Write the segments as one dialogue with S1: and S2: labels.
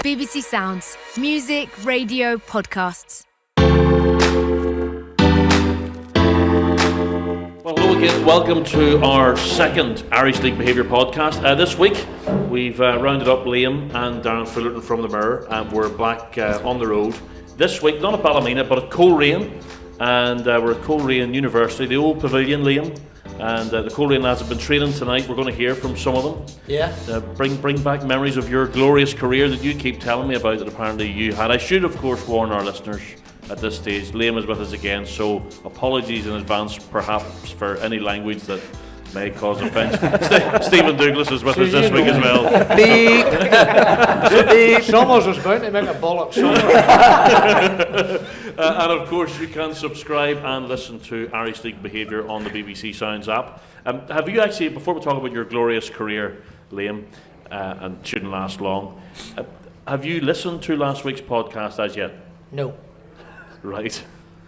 S1: BBC Sounds. Music, radio, podcasts.
S2: Well, hello again. Welcome to our second Irish League Behaviour podcast. This week, we've rounded up Liam and Darren Fullerton from the Mirror, and we're back on the road. This week, not at Ballymena, but at Coleraine, and we're at Coleraine University, the old pavilion, Liam. And the Coleraine lads have been training tonight. We're going to hear from some of them.
S3: Yeah.
S2: Bring back memories of your glorious career that you keep telling me about that apparently you had. I should, of course, warn our listeners at this stage. Liam is with us again, so apologies in advance, perhaps, for any language that may cause offence. Stephen Douglas is with us this week as well.
S3: Summers is bound to make a bollock summer.
S2: And of course, you can subscribe and listen to Irish League Behaviour on the BBC Sounds app. Have you actually, before we talk about your glorious career, Liam, and shouldn't last long, have you listened to last week's podcast as yet?
S3: No.
S2: Right.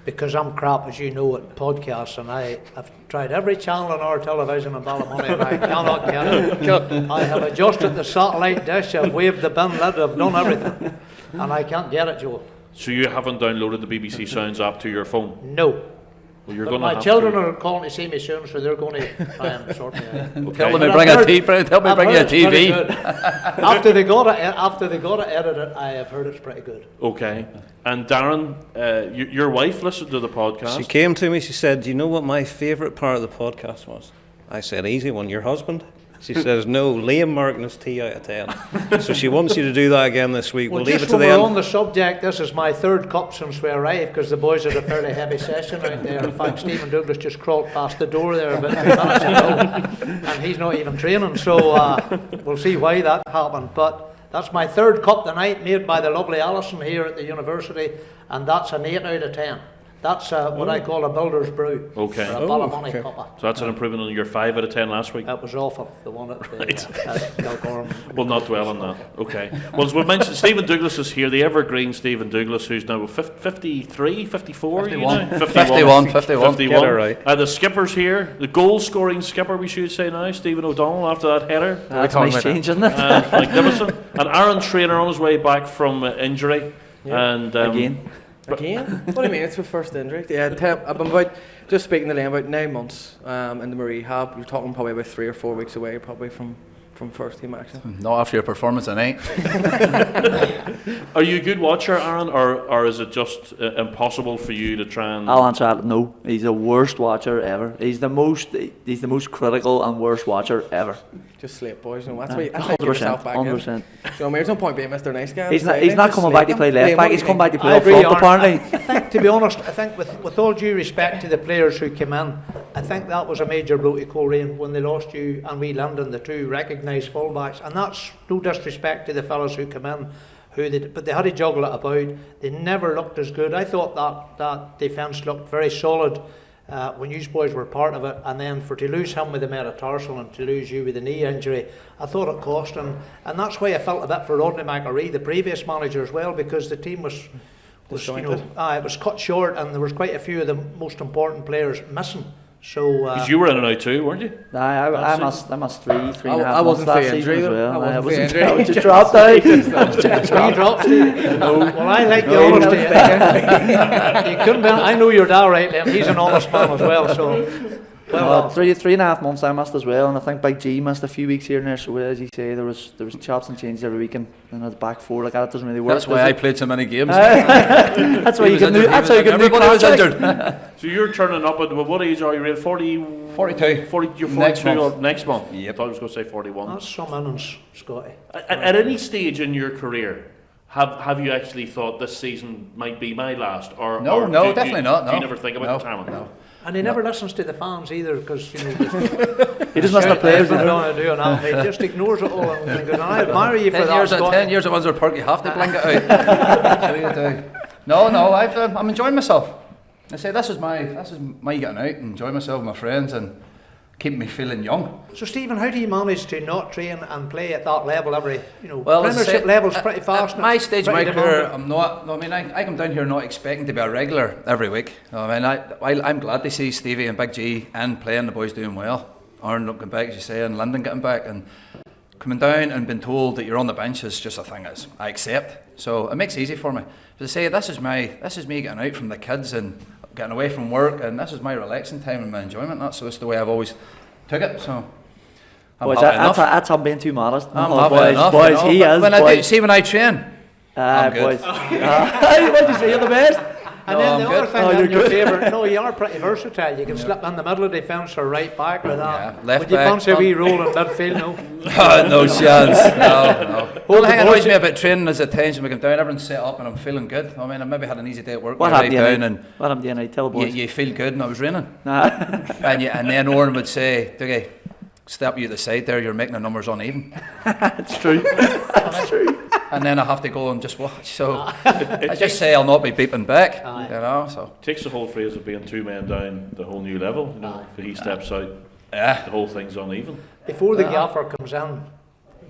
S3: Because I'm crap, as you know, at podcasts, and I've tried every channel on our television in Ballymoney, and I cannot get it. I have adjusted the satellite dish, I've waved the bin lid, I've done everything, and I can't get it, Joe.
S2: So you haven't downloaded the BBC Sounds app to your phone?
S3: No.
S2: Well, you're
S3: but
S2: going to
S3: my
S2: have
S3: children
S2: to.
S3: are calling to see me soon, so they're going to try and sort me out.
S2: Okay.
S4: Tell them to bring a TV. Tell me to bring you a TV.
S3: After they got it edited, I have heard it's pretty good.
S2: Okay. And Darren, your wife listened to the podcast.
S4: She came to me, she said, "Do you know what my favourite part of the podcast was?" I said, "Easy one, your husband." She says, "No, Liam marking his T out of 10. So she wants you to do that again this week.
S3: Well,
S4: we'll leave
S3: just
S4: it to
S3: when
S4: the
S3: we're
S4: end.
S3: on the subject, this is my third cup since we arrived, because the boys had a fairly heavy session out there. In fact, Stephen Douglas just crawled past the door there about 2 minutes ago, and he's not even training, so we'll see why that happened. But that's my third cup tonight, made by the lovely Alison here at the university, and that's an 8 out of 10. That's what I call a builder's brew.
S2: Okay.
S3: For a Ballymoney cuppa.
S2: So that's an improvement on your 5 out of 10 last week?
S3: That was awful, the one at the
S2: Right.
S3: Kilcorm.
S2: We'll not dwell on that. Okay. Well, as we mentioned, Stephen Douglas is here, the evergreen Stephen Douglas, who's now 53, 54?
S4: 51.
S2: 51.
S4: 51. Get it right.
S2: The skipper's here, the goal-scoring skipper, we should say now, Stephen O'Donnell, after that header.
S5: That's a nice change, isn't it?
S2: Magnificent. And Aaron Traynor on his way back from injury.
S5: Yeah.
S2: And
S5: Again? What do you mean? It's my first injury. Yeah, I've been just speaking to Liam, about 9 months in the rehab. You're talking probably about 3 or 4 weeks away, probably from first team action.
S6: Not after your performance tonight.
S2: Are you a good watcher, Aaron, or is it just impossible for you to try and...
S7: I'll answer that. No, he's the worst watcher ever. He's the most critical and worst watcher ever.
S5: Just slate boys, you know. That's why you get yourself back
S7: 100%.
S5: in. So, I mean, there's no point being Mr. Nice Guy.
S7: He's not coming back to play left back. He's come back to play
S3: I
S7: up
S3: agree,
S7: front,
S3: Aaron.
S7: apparently.
S3: I think, to be honest, with all due respect to the players who came in, I think that was a major blow to Coleraine when they lost you and we London, the two recognised fullbacks, and that's no disrespect to the fellas who come in, but they had to juggle it about. They never looked as good. I thought that defence looked very solid when you boys were part of it, and then to lose him with a metatarsal and to lose you with a knee injury, I thought it cost, and that's why I felt a bit for Rodney McAree, the previous manager, as well, because the team was it was cut short, and there was quite a few of the most important players missing. So
S2: because you were in and out too, weren't you?
S7: I missed 3.5
S5: I wasn't
S7: months
S5: for
S7: last
S5: injury,
S7: season as
S5: though.
S7: well.
S5: I wasn't for injury.
S7: I was just dropped out.
S3: Three drops. Well, I like the honesty. You couldn't be, I know your dad, right, Liam. He's an honest man as well. So,
S7: Well, 3.5 months I missed as well, and I think Big G missed a few weeks here and there. So as you say, there was chops and changes every week, and at the back four, like that doesn't really work.
S6: That's why I played so many games.
S7: That's why you get new. That's how you get new
S6: Everybody was
S7: contract.
S6: injured.
S2: So you're turning up at what age are you? Really? 40?
S6: 42.
S2: 40. You're 42
S6: Next month.
S2: next month.
S6: Yep.
S2: I thought I was going to say 41.
S3: that's some innings, Scotty.
S2: At any stage in your career, have you actually thought this season might be my last? Or
S6: No, definitely not.
S2: Do
S6: No.
S2: you never think about retirement?
S6: No.
S3: And he never listens to the fans either, because
S7: He doesn't listen to players.
S3: He just ignores it all. And I admire you for
S6: 10
S3: that,
S6: years,
S3: Scotty.
S6: 10 years, the ones who are perky, you have to blink it out. So you do. No, I'm enjoying myself. I say this is my getting out, enjoy myself with my friends, and keep me feeling young.
S3: So Stephen, how do you manage to not train and play at that level every,
S6: Well, as I
S3: Premiership
S6: say,
S3: level's pretty fast.
S6: At my stage of my
S3: pretty
S6: career,
S3: demanding.
S6: I'm not. No, I mean, I come down here not expecting to be a regular every week. I mean, I'm glad to see Stevie and Big G and playing, the boys doing well. Aaron looking back, as you say, and Lyndon getting back, and coming down and being told that you're on the bench is just a thing that I accept. So it makes it easy for me. But to say this is me getting out from the kids and getting away from work, and this is my relaxing time and my enjoyment. That's the way I've always took it. So I'm
S7: Boys,
S6: happy enough.
S7: that's I'm being too modest.
S6: I'm
S7: No,
S6: happy
S7: boys,
S6: enough.
S7: boys,
S6: you know,
S7: he
S6: but
S7: is.
S6: when
S7: Boys.
S6: when I train, I'm good.
S7: Boys. What you say? You're the best.
S3: And
S6: No,
S3: then
S6: I'm
S3: the
S6: good.
S3: other thing,
S7: Oh,
S3: in
S7: you're
S3: your
S7: good.
S3: favour, no, you are pretty versatile. You can slip in the middle of the defence or right back or that.
S6: Yeah, left
S3: Would you
S6: back,
S3: fancy a
S6: front.
S3: wee role in midfield? No.
S6: No chance. No. The only thing that annoys
S3: the
S6: me about training is at times when we come down, everyone's set up and I'm feeling good. I mean, I maybe had an easy day at work.
S7: What
S6: and
S7: happened
S6: I
S7: to
S6: lay
S7: you?
S6: down and
S7: What happened to you? Night? Tell the boys.
S6: you feel good, and it was raining.
S7: Nah.
S6: And then Oren would say, Dougie, step you to the side there, you're making the numbers uneven.
S7: It's true. It's true.
S6: And then I have to go and just watch. So I just say I'll not be beeping back,
S3: Aye.
S6: you know. So
S2: Takes the whole phrase of being 2 men down the whole new level. You know, if he steps out,
S6: yeah,
S2: the whole thing's uneven.
S3: Before the gaffer comes in,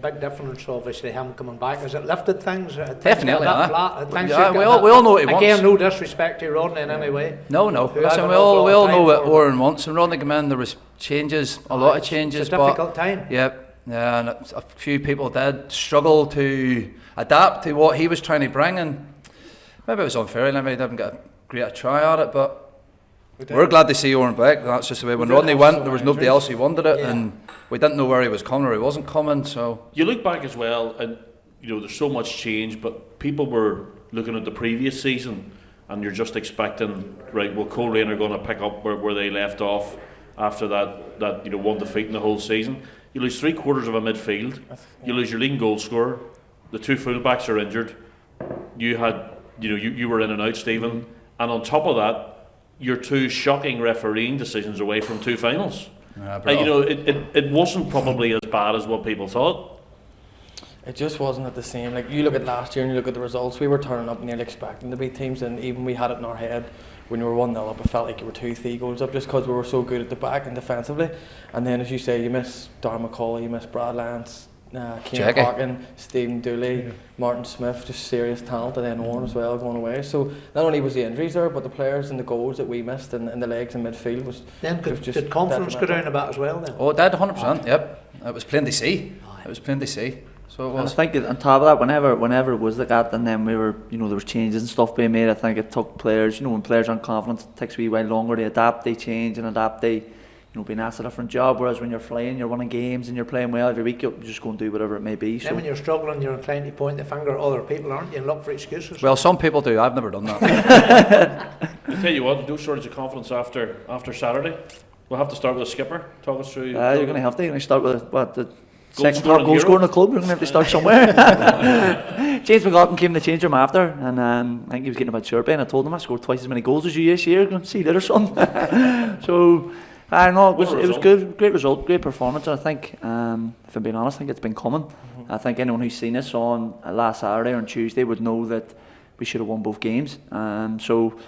S3: big difference obviously him coming back. Has it lifted things? Things
S6: Definitely,
S3: got a
S6: aye.
S3: bit flat? Things
S6: Yeah,
S3: have
S6: we
S3: got a
S6: all-
S3: bit-
S6: we all know what he
S3: Again,
S6: wants.
S3: no disrespect to Rodney in any way.
S6: no.
S3: Who
S6: Listen,
S3: had
S6: we
S3: an
S6: all
S3: awful lot
S6: know
S3: of
S6: what
S3: time for-
S6: Oren wants. And Rodney came in, there was changes, a lot of changes,
S3: It's a
S6: but
S3: difficult time.
S6: yeah, and a few people did struggle to adapt to what he was trying to bring, and maybe it was unfair. Maybe he didn't get a great try at it, but we're glad to see Oren back. That's just the way. When
S5: did
S6: Rodney
S5: have
S6: went,
S5: some
S6: there was nobody
S5: injuries.
S6: else who wanted it,
S3: Yeah.
S6: and we didn't know where he was coming or he wasn't coming. So
S2: You look back as well, and you know there's so much change, but people were looking at the previous season, and you're just expecting, right? Well, Coleraine are going to pick up where they left off after that one defeat in the whole season. You lose 3/4 of a midfield. You lose your leading goal scorer. The 2 fullbacks are injured. You were in and out, Stephen, and on top of that, you're 2 shocking refereeing decisions away from 2 finals. It wasn't probably as bad as what people thought.
S5: It just wasn't at the same. Like, you look at last year and you look at the results, we were turning up nearly expecting to beat teams, and even we had it in our head when you were 1-0 up, it felt like you were 2-3 goals up just because we were so good at the back and defensively. And then, as you say, you miss Darren McCauley, you miss Brad Lance, Kane
S6: Jackie.
S5: Harkin, Stephen Dooley, Martin Smith, just serious talent, and then Owen as well going away. So not only was the injuries there, but the players and the goals that we missed and the legs in midfield was.
S3: Then
S5: was just
S3: could confidence go
S5: detrimental.
S3: down a bit as well then?
S6: oh, it did 100%. Yep, it was plain to see. It was plain to see. So it
S7: And I
S6: was.
S7: think on top of that, whenever it was like that, and then we were, there was changes and stuff being made. I think it took players, when players aren't confident, it takes a wee while longer. They adapt, they change and adapt. They, being asked a different job. Whereas when you're flying, you're winning games and you're playing well every week, you'll just go and do whatever it may be.
S3: Then
S7: So
S3: when you're struggling, you're inclined to point the finger at other people, aren't you, and look for excuses?
S6: Well, some people do. I've never done that.
S2: I tell you what, no shortage of confidence after Saturday. We'll have to start with a skipper. Talk us through.
S7: you're going to have to. You're going to start with the second
S2: scorer
S7: top
S2: in
S7: goal
S2: Europe.
S7: scorer in the club. You're going to have to start somewhere. James McLaughlin came to change room after, and I think he was getting a bit chirpy, and I told him I scored twice as many goals as you this year. Going to see you later, son. So, I know it was good, great result, great performance. And I think, if I'm being honest, I think it's been coming. I think anyone who's seen us on last Saturday or on Tuesday would know that we should have won both games. So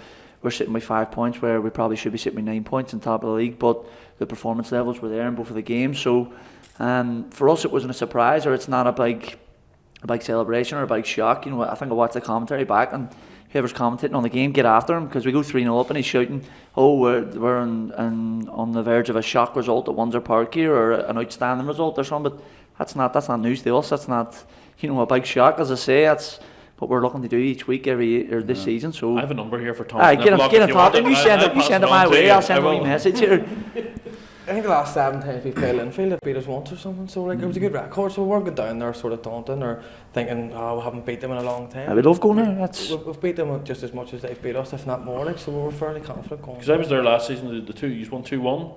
S7: we're sitting with 5 points where we probably should be sitting with 9 points on top of the league, but the performance levels were there in both of the games. So for us, it wasn't a surprise, or it's not a big celebration or a big shock. I think I watched the commentary back, and whoever's commentating on the game, get after him, because we go 3-0 up and he's shouting, oh, we're on the verge of a shock result at Windsor Park here, or an outstanding result or something. But that's not news to us. That's not a big shock. As I say, that's what we're looking to do each week, this season. So
S2: I have a number here for Tom.
S7: get on top of him. You send it my way. I'll send a wee message here.
S5: I think the last 7 times we've played Linfield, they've beat us once or something. So it was a good record. So we weren't going down there sort of daunting or thinking, we haven't beat them in a long time.
S7: I would love going there.
S5: We've beat them just as much as they've beat us, if not more. So we were fairly confident going.
S2: Because I was there last season. The 2 you won 2-1,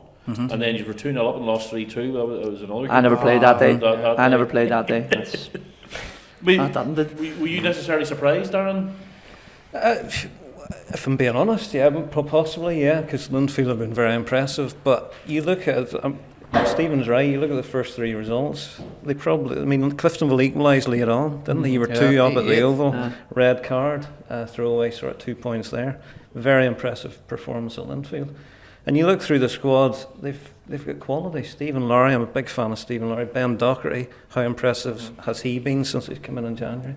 S2: and then you were 2-0 up and lost 3-2. That was another.
S7: I never played that day. I never
S2: day.
S7: played that day. That's,
S2: Were you necessarily surprised, Darren?
S4: If I'm being honest, yeah, possibly, yeah, because Linfield have been very impressive. But you look at, Stephen's right, you look at the first 3 results, Cliftonville equalised late on, didn't they? You were 2 up at the Oval, red card, throwaway, sort of 2 points there. Very impressive performance at Linfield. And you look through the squad, they've got quality. Stephen Lowry, I'm a big fan of Stephen Lowry. Ben Docherty, how impressive has he been since he's come in January?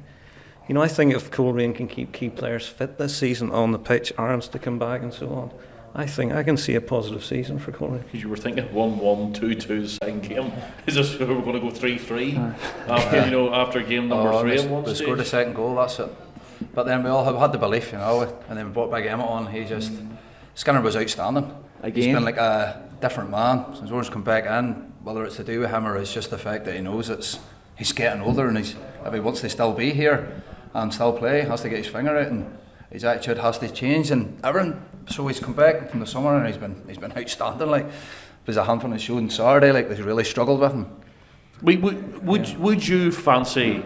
S4: I think if Coleraine can keep key players fit this season on the pitch, Arons to come back and so on, I think I can see a positive season for Coleraine.
S2: Because you were thinking 1-1, 2-2 the second game. Is this we're going to go 3-3 after after game number 3 at one
S6: we
S2: stage?
S6: scored the second goal, that's it. But then we all had the belief, and then we brought back Emmett on. Skinner was outstanding. He's been like a different man since Orange come back in. Whether it's to do with him or it's just the fact that he knows he's getting older, and if he wants to still be here and still play, he has to get his finger out, and his attitude has to change and everything. So he's come back from the summer and he's been outstanding. Like, there's a handful of show on Saturday. Like, he's really struggled with him.
S2: Would you fancy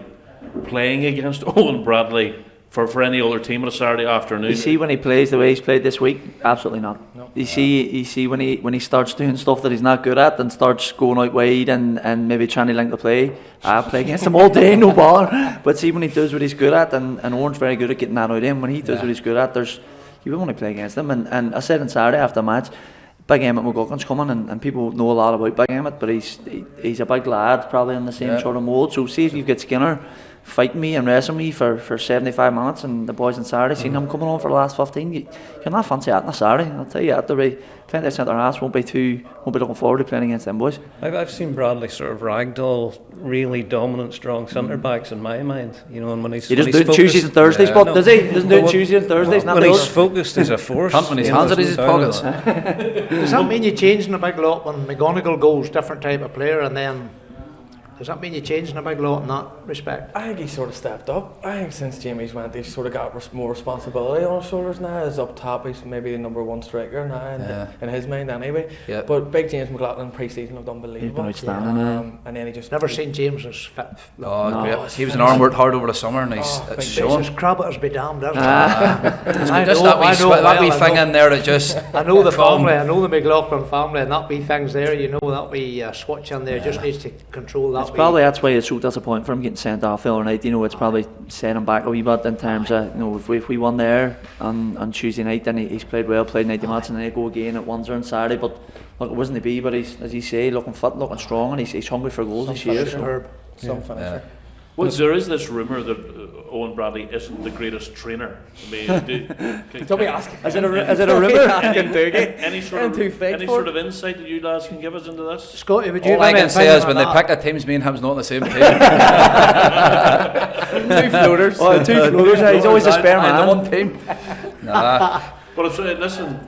S2: playing against Owen Bradley for any other team on a Saturday afternoon?
S7: You see when he plays the way he's played this week, absolutely not. No. You see when he starts doing stuff that he's not good at and starts going out wide and maybe trying to link the play. I play against him all day, no bother. But see when he does what he's good at, and Owen's very good at getting that out of him. When he does what he's good at, you won't want to play against him. And I said on Saturday after the match, Big Emmett McGuckin's coming, and people know a lot about Big Emmett, but he's a big lad, probably in the same sort of mould. So see if you get Skinner fighting me and wrestling me for 75 minutes, and the boys on Saturday seen him coming on for the last 15. You're not fancy that on a Saturday, I'll tell you that. There'll be plenty of centre halves won't be looking forward to playing against them boys.
S4: I've seen Bradley sort of ragdoll really dominant, strong centre backs in my mind. And when he's
S7: he doesn't do it Tuesdays and Thursdays, but does he? Doesn't do it Tuesdays and Thursdays.
S4: When he's focused, he's a force.
S6: Pumping his hands in his pockets.
S3: Does that mean you're changing a big lot when McGonigal goes different type of player, and then does that mean you're changing a big lot in that respect?
S5: I think he's sort of stepped up. I think since Jamie's went, he's sort of got more responsibility on his shoulders now. He's up top, he's maybe the number one striker now in his mind anyway. Yep. But big James McLaughlin pre-season looked unbelievable.
S7: He's been outstanding.
S5: And then he just
S3: never seen James as fit.
S6: He was an arm worked hard over the summer, and it's showing.
S3: Crabbiters be damned, isn't it?
S6: That wee thing in there that just.
S3: I know the family, I know the McLaughlin family, and that wee thing's there. That wee switch in there just needs to control that.
S7: Probably that's why it's so disappointing for him getting sent off the other night. It's probably set him back a wee bit in terms of if we won there on Tuesday night, then he's played 90 minutes, and then he go again at Windsor on Saturday. But look, it wasn't to be. But he's, as you say, looking fit, looking strong, and he's hungry for goals this year.
S5: Some finisher.
S2: Well, there is this rumour that Owen Bradley isn't the greatest trainer. I mean,
S5: don't be asking.
S7: Is it a rumour?
S2: Any sort of insight that you lads can give us into this?
S3: Scotty, would you?
S6: All I can say is when they pick the teams, me and him's not on the same team.
S7: Two floaters. Two floaters. He's always a spare man.
S6: On one team. Nah.
S2: But listen,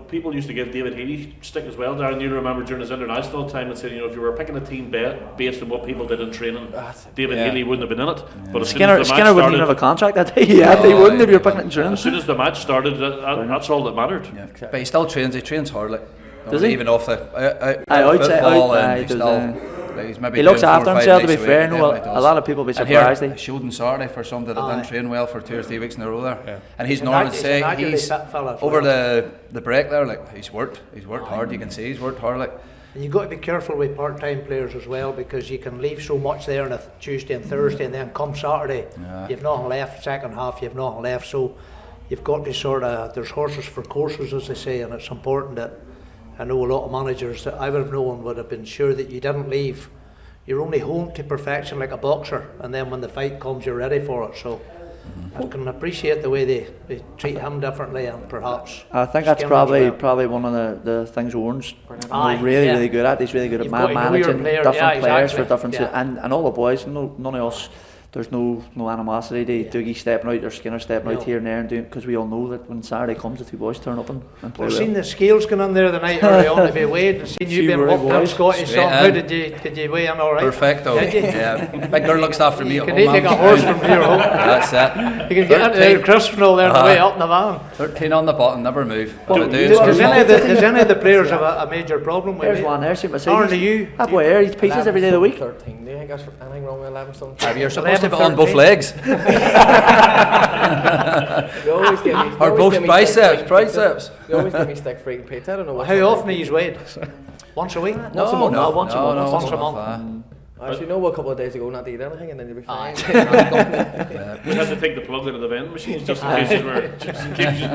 S2: people used to give David Healy stick as well. Darren, you remember during his international time and said, if you were picking a team based on what people did in training, David Healy wouldn't have been in it. Yeah. But
S7: Skinner wouldn't even have a contract that day. He wouldn't if you were picking it in training.
S2: As soon as the match started, that's all that mattered.
S6: Yeah. But he still trains. He trains hard, like.
S7: Does he?
S6: Even off the football, he
S7: looks after himself, to be fair. A lot of people be surprised.
S6: He showed on Saturday for some that didn't train well for 2 or 3 weeks in a row there. Yeah. And he's normal to say he's over the break there, like he's worked hard. You can see he's worked hard, like.
S3: And you've got to be careful with part-time players as well, because you can leave so much there on a Tuesday and Thursday, and then come Saturday, you've nothing left. Second half, you've nothing left. So you've got to there's horses for courses, as they say, and it's important that. I know a lot of managers that I would have known would have been sure that you didn't leave. You're only honed to perfection like a boxer, and then when the fight comes, you're ready for it. So I can appreciate the way they treat him differently, and perhaps.
S7: I think that's probably one of the things Owen's really good at. He's really good at managing different players for different and all the boys. None of us. There's no animosity to Dougie stepping out or Skinner stepping out here and there and doing, because we all know that when Saturday comes, the two boys turn up and play well.
S3: Seen the scales going on there the night early on to be weighed, and seen you being up down Scottish. How did you weigh in all right?
S6: Perfecto. Yeah. Big girl looks after me at home.
S3: You can eat like a horse from here home.
S6: That's it.
S3: You can get into the crisp and all there on the way up in the van.
S6: 13 on the bottom, never move.
S3: Does any of the players have a major problem with it?
S7: There's one there, see Mercedes.
S3: Aren't you?
S7: That boy here, he's pieces every day of the week.
S5: 13. Do you think that's anything wrong with 11 something?
S6: You're supposed to be on both legs. Or both biceps.
S5: You always give me stick for eating pizza. I don't know what.
S3: How often are you weighed? Once a week?
S7: Once a month.
S5: Actually, a couple of days ago not to eat anything, and then you'll be fine.
S2: We had to take the plug out of the vending machines just in case you were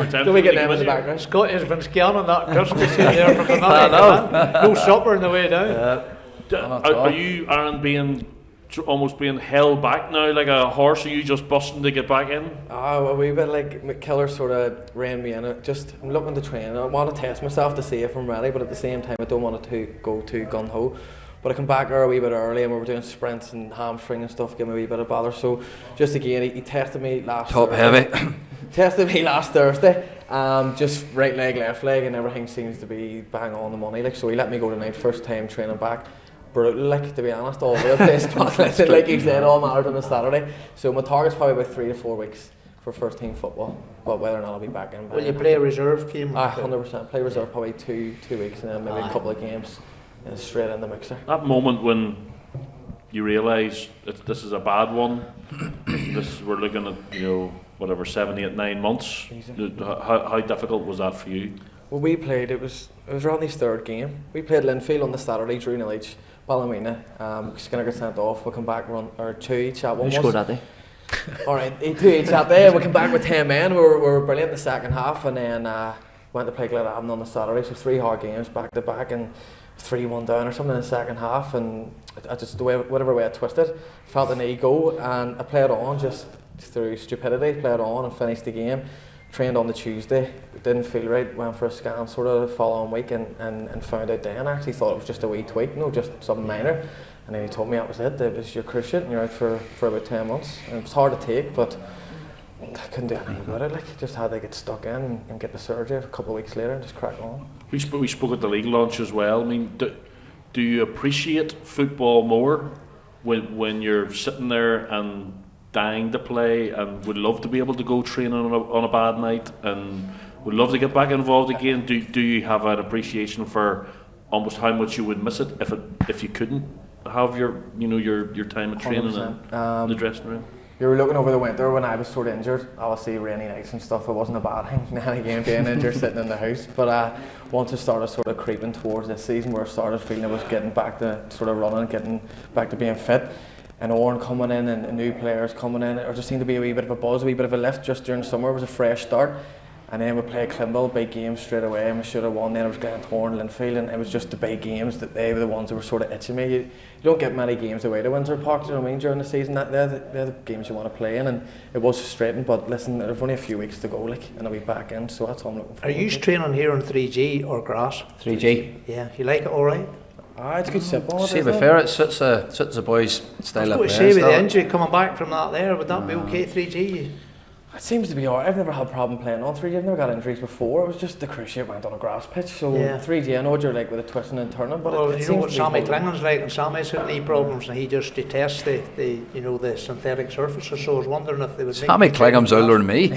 S2: tempted.
S5: Don't we get them in the background?
S3: Scott has been scanning that Christmas there from the night. No supper on the way down.
S2: Are you, Aaron, being almost being held back now like a horse? Are you just busting to get back in?
S5: A wee bit like McKellar sort of ran me in. I'm looking to train. I want to test myself to see if I'm ready, but at the same time I don't want it to go too gun-ho. But I come back there a wee bit early and we were doing sprints and hamstring and stuff, giving me a wee bit of bother. So just again, he tested me last
S6: Top
S5: Thursday.
S6: heavy.
S5: Tested me last Thursday. Just right leg, left leg, and everything seems to be bang on the money. Like, so he let me go tonight, first time training back. Brutal, like, to be honest, all over the place. But like he said, all mattered on a Saturday. So my target's probably about 3 to 4 weeks for first team football. But whether or not I'll be back in.
S3: Will you play a reserve game?
S5: 100%. Play reserve probably two weeks, and then maybe a couple of games, and straight in the mixer.
S2: That moment when you realise that this is a bad one, we're looking at, whatever, 7, 8, 9 months. How difficult was that for you?
S5: Well, we played, it was Rodney's third game. We played Linfield on the Saturday, drew 0 each. Ballymena, Skinner got sent off. We come back, or 2 each at one.
S7: Who scored that day?
S5: Alright, 2 each that day. We come back with 10 men. We were brilliant in the second half, and then went to play Glenavon on the Saturday. So 3 hard games back to back, and 3-1 down or something in the second half. And I just, whatever way I twisted, felt the knee go, and I played on just through stupidity. Played on and finished the game. Trained on the Tuesday, didn't feel right, went for a scan sort of the following week and found out then. I actually thought it was just a wee tweak, just something minor. And then he told me that was it was your cruciate and you're out for about 10 months. And it was hard to take, but I couldn't do anything about it. Like, just had to get stuck in and get the surgery a couple of weeks later and just crack on.
S2: We spoke at the league launch as well. I mean, do you appreciate football more when you're sitting there and dying to play and would love to be able to go training on a bad night and would love to get back involved again? Do you have an appreciation for almost how much you would miss it if you couldn't have your time of training in the dressing room?
S5: You were looking over the winter when I was sort of injured. Obviously rainy nights and stuff, it wasn't a bad thing. Then again, being injured sitting in the house. But once it started sort of creeping towards this season, where I started feeling I was getting back to sort of running, getting back to being fit, and Oran coming in and new players coming in, there just seemed to be a wee bit of a buzz, a wee bit of a lift just during the summer. It was a fresh start, and then we played Clinville, big games straight away, and we should have won. Then it was Glentoran, Linfield, and it was just the big games that they were the ones that were sort of itching me. You don't get many games away to Windsor Park, do you know what I mean, during the season. They're the games you want to play in, and it was frustrating, but listen, there's only a few weeks to go, and I'll be back in, so that's all I'm looking for.
S3: Are you training here on 3G or grass?
S7: 3G.
S3: Yeah, you like it alright?
S5: It's good simple.
S6: See, to be fair, it suits the boys' style of
S3: I was
S6: play.
S3: going to say, with the injury coming back from that there, would that be okay, 3G?
S5: It seems to be alright. I've never had a problem playing on 3G. I've never got injuries before. It was just the cruciate went on a grass pitch. So 3G, I know what you're like with the twisting and turning, but
S3: well,
S5: it
S3: you know what
S5: seems
S3: Sammy Klingen's like, and Sammy's had knee problems, and he just detests the synthetic surfaces. So I was wondering if they would.
S6: Sammy Klingham's older than me.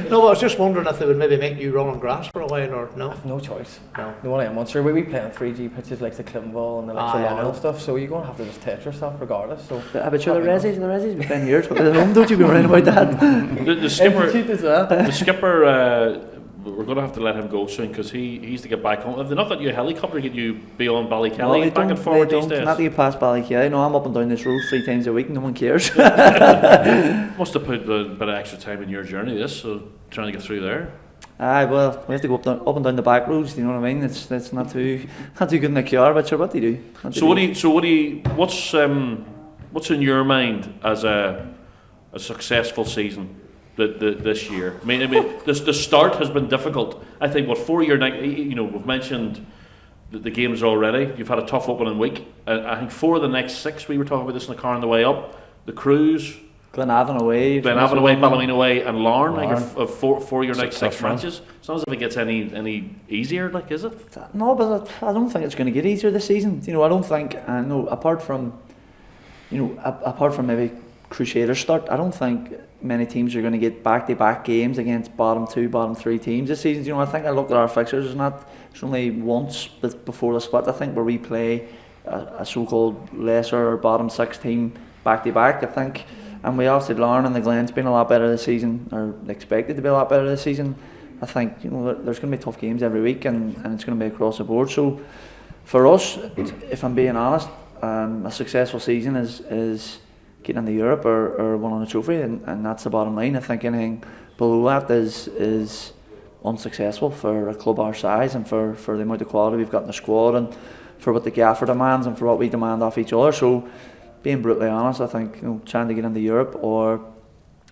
S3: No, I was just wondering if they would maybe make you run on grass for a while, or no?
S5: No choice. No. The one I am on, sure, we play on 3G pitches like the Clinville and the likes of Longhill and stuff. So you're going to have to just test yourself regardless. So.
S7: But sure, the Rezzies be playing here at home. Don't you be worrying about that?
S2: The skipper, we're going to have to let him go soon because he's to get back home. Have they not got you a helicopter to get you beyond Ballykelly back and forward these days?
S7: Not to get past Ballykelly. No, I'm up and down this road 3 times a week. No one cares.
S2: Must have put a bit of extra time in your journey. So trying to get through there.
S7: Well, we have to go up and down the back roads. You know what I mean? It's not too good in the car, but sure, what do you do?
S2: What's in your mind as a successful season this year? I mean, the start has been difficult. I think 4 year night. We've mentioned the games already. You've had a tough opening week. I think 4 of the next 6. We were talking about this in the car on the way up. The Cruise,
S7: Glenavon away,
S2: Ballymena away, and Larne. I think of 4 year next 6 matches. It's not as if it gets any easier. Like, is it?
S7: No, but I don't think it's going to get easier this season. I don't think. No, apart from maybe Crusaders start, I don't think many teams are going to get back-to-back games against bottom 2, bottom 3 teams this season. I think I looked at our fixtures, it's only once before the split, I think, where we play a so-called lesser or bottom 6 team back-to-back, I think. And we obviously Larne and the Glen's been a lot better this season, or expected to be a lot better this season. I think there's going to be tough games every week, and it's going to be across the board. So for us, if I'm being honest, a successful season is getting into Europe or winning a trophy, and that's the bottom line. I think anything below that is unsuccessful for a club our size and for the amount of quality we've got in the squad and for what the gaffer demands and for what we demand off each other. So, being brutally honest, I think trying to get into Europe or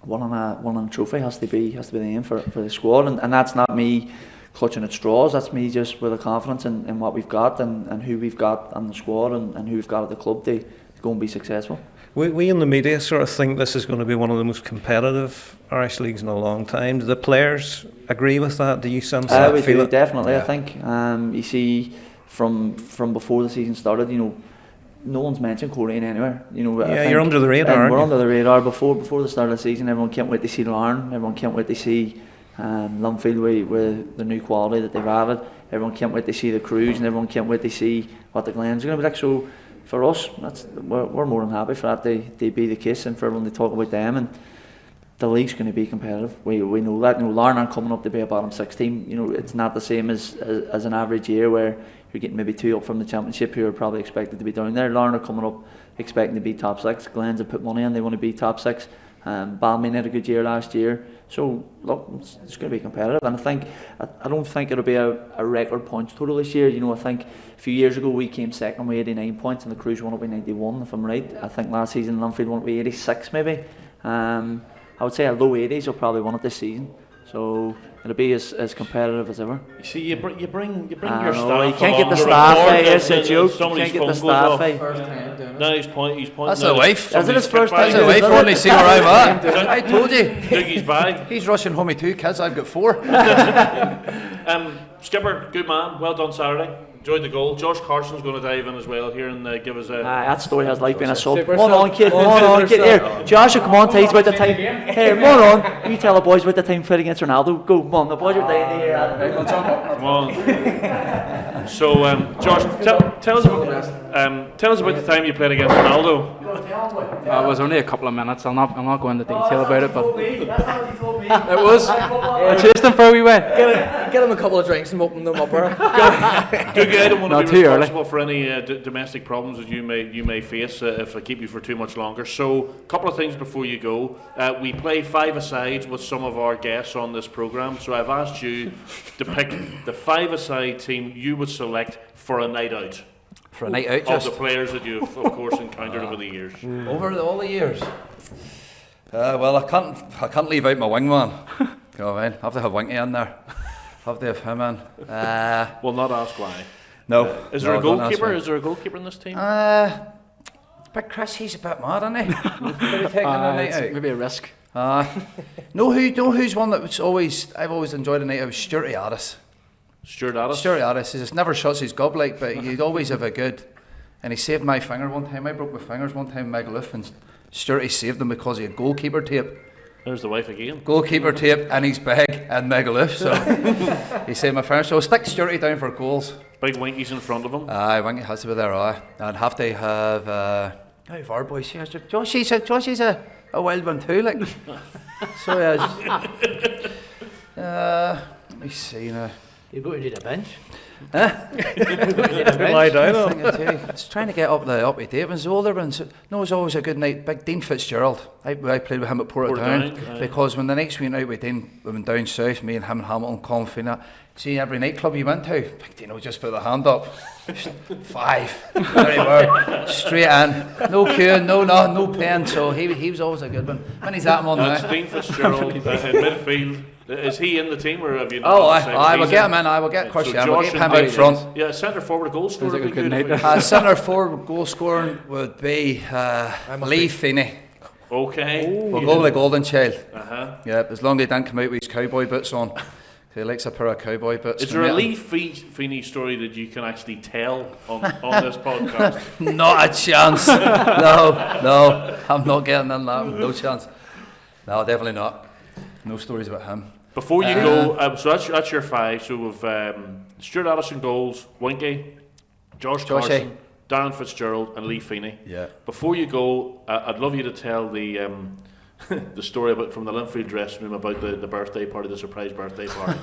S7: winning a trophy has to be the aim for the squad, and that's not me clutching at straws. That's me just with a confidence in what we've got and who we've got on the squad and who we've got at the club to go and be successful.
S4: We in the media sort of think this is going to be one of the most competitive Irish leagues in a long time. Do the players agree with that? Do you sense that?
S7: We do, definitely.
S4: Yeah.
S7: I think you see from before the season started, no one's mentioned Coleraine anywhere.
S4: Yeah, you're under the radar.
S7: We're under the radar. Before the start of the season, everyone can't wait to see Larne. Everyone can't wait to see Linfield with the new quality that they've added. Everyone can't wait to see the Cruise, and everyone can't wait to see what the Glens are going to be like. So for us, we're more than happy for that to be the case, and for everyone to talk about them. And the league's going to be competitive. We know that. Larne aren't coming up to be a bottom 6 team. It's not the same as an average year where you're getting maybe 2 up from the championship who are probably expected to be down there. Larne are coming up expecting to be top 6. Glens have put money in, they want to be top 6. Balmain had a good year last year. So look, it's going to be competitive, and I don't think it'll be a record points total this year. I think a few years ago we came second with 89 points and the Cruise won up with 91 if I'm right. I think last season Linfield won up with 86 maybe. I would say a low 80s will probably win it this season. So it'll be as competitive as ever.
S2: You see, you bring your
S7: I
S2: staff.
S7: know, you can't get the
S2: along
S7: staff,
S2: to record
S7: it's a
S2: this,
S7: joke.
S2: and
S7: You can't get the
S2: somebody's
S7: staff.
S2: phone goes off. No, he's pointing.
S6: That's the wife.
S7: Is it his first time?
S6: That's the wife wanting to see where I'm at. I told you.
S2: Dougie's bag.
S6: He's rushing home with 2 kids, I've got 4.
S2: Skipper, good man. Well done Saturday. Enjoyed the goal. Josh Carson's going to dive in as well here and give us a.
S7: That story has life been a sub.
S5: Super
S7: Come
S5: sub.
S7: on, kid. Come on, kid. Here, Joshua, come on. Tell us about the time. Here, come on. You tell the boys about the time played against Ronaldo. Go, come on. The boys are dying to hear that.
S2: Come on. So, Josh, tell us about the time you played against Ronaldo.
S8: It was only a couple of minutes. I'm not going into detail about it, but
S5: It was.
S8: I chased him for a wee way.
S5: Get him a couple of drinks and open them up.
S2: Dougie, I don't want
S8: Not
S2: to be
S8: too early.
S2: responsible for any domestic problems that you may face if I keep you for too much longer. So, a couple of things before you go. We play 5-a-sides with some of our guests on this programme. So, I've asked you to pick the 5-a-side team you would select for a night out.
S6: For a night out,
S2: Of
S6: just
S2: the players that you've, of course, encountered over the years.
S6: over all the years. Well, I can't leave out my wingman. I have to have Winky in there. Have to have him in.
S2: Will not ask why.
S6: No.
S2: Is there a
S6: don't ask
S2: goalkeeper?
S6: me.
S2: Is there a goalkeeper in this team?
S6: But Chris, he's a bit mad, isn't he? Maybe taking a night
S8: It's
S6: out.
S8: maybe a risk.
S6: Know who's one that I've always enjoyed a night out? Stuart Addis.
S2: Stuart Addis.
S6: Stuart Addis, he just never shuts his gob like, but he'd always have a good. And he saved my finger one time. I broke my fingers one time, Megaloof, and Stuart, he saved them because he had goalkeeper tape.
S2: There's the wife again.
S6: Goalkeeper tape, and he's big and Megaloof, so he saved my finger. So I'll stick Stuarty down for goals.
S2: Big Winkies in front of him.
S6: Aye, Winky has to be there, aye. And have to have. How have our boys here? Joshy's a wild one too, like. So let me see now.
S3: You go to the bench.
S4: Lie down.
S6: It's trying to get up to date ones. The older ones, no, it's always a good night. Big Dean Fitzgerald. I played with him at Portadown because when the next week out with Dean, we went down south, me and him and Hamilton, Confina. See, every nightclub you went to, Big Dean would just put the hand up. 5. There you were. Straight in. No queuing, no paying. So he was always a good one. When he's at him on
S2: That's
S6: now.
S2: Dean Fitzgerald in midfield. Is he in the team or have you?
S6: Oh,
S2: not decided?
S6: I will
S2: He's
S6: get
S2: in.
S6: him in. I will get Crush
S2: So
S6: in. We'll
S2: Josh
S6: get him
S2: and
S6: out front.
S2: Yeah, centre forward goal scorer.
S8: Sounds like a
S2: would be
S8: good
S2: good.
S8: night.
S6: Centre forward goal scoring would be Lee Feeney.
S2: Okay.
S6: We'll go with the Golden Child.
S2: Yeah.
S6: As long as he didn't come out with his cowboy boots on. He likes a pair of cowboy boots.
S2: Is there a Lee Feeney story that you can actually tell on this podcast?
S6: Not a chance. No, I'm not getting in that. No chance. No, definitely not. No stories about him.
S2: Before you go, so that's your 5. So we've Stuart Addison goals, Winky, Josh Carson, Darren Fitzgerald, and Lee Feeney.
S6: Yeah.
S2: Before you go, I'd love you to tell the the story about from the Linfield dressing room about the birthday party, the surprise birthday party.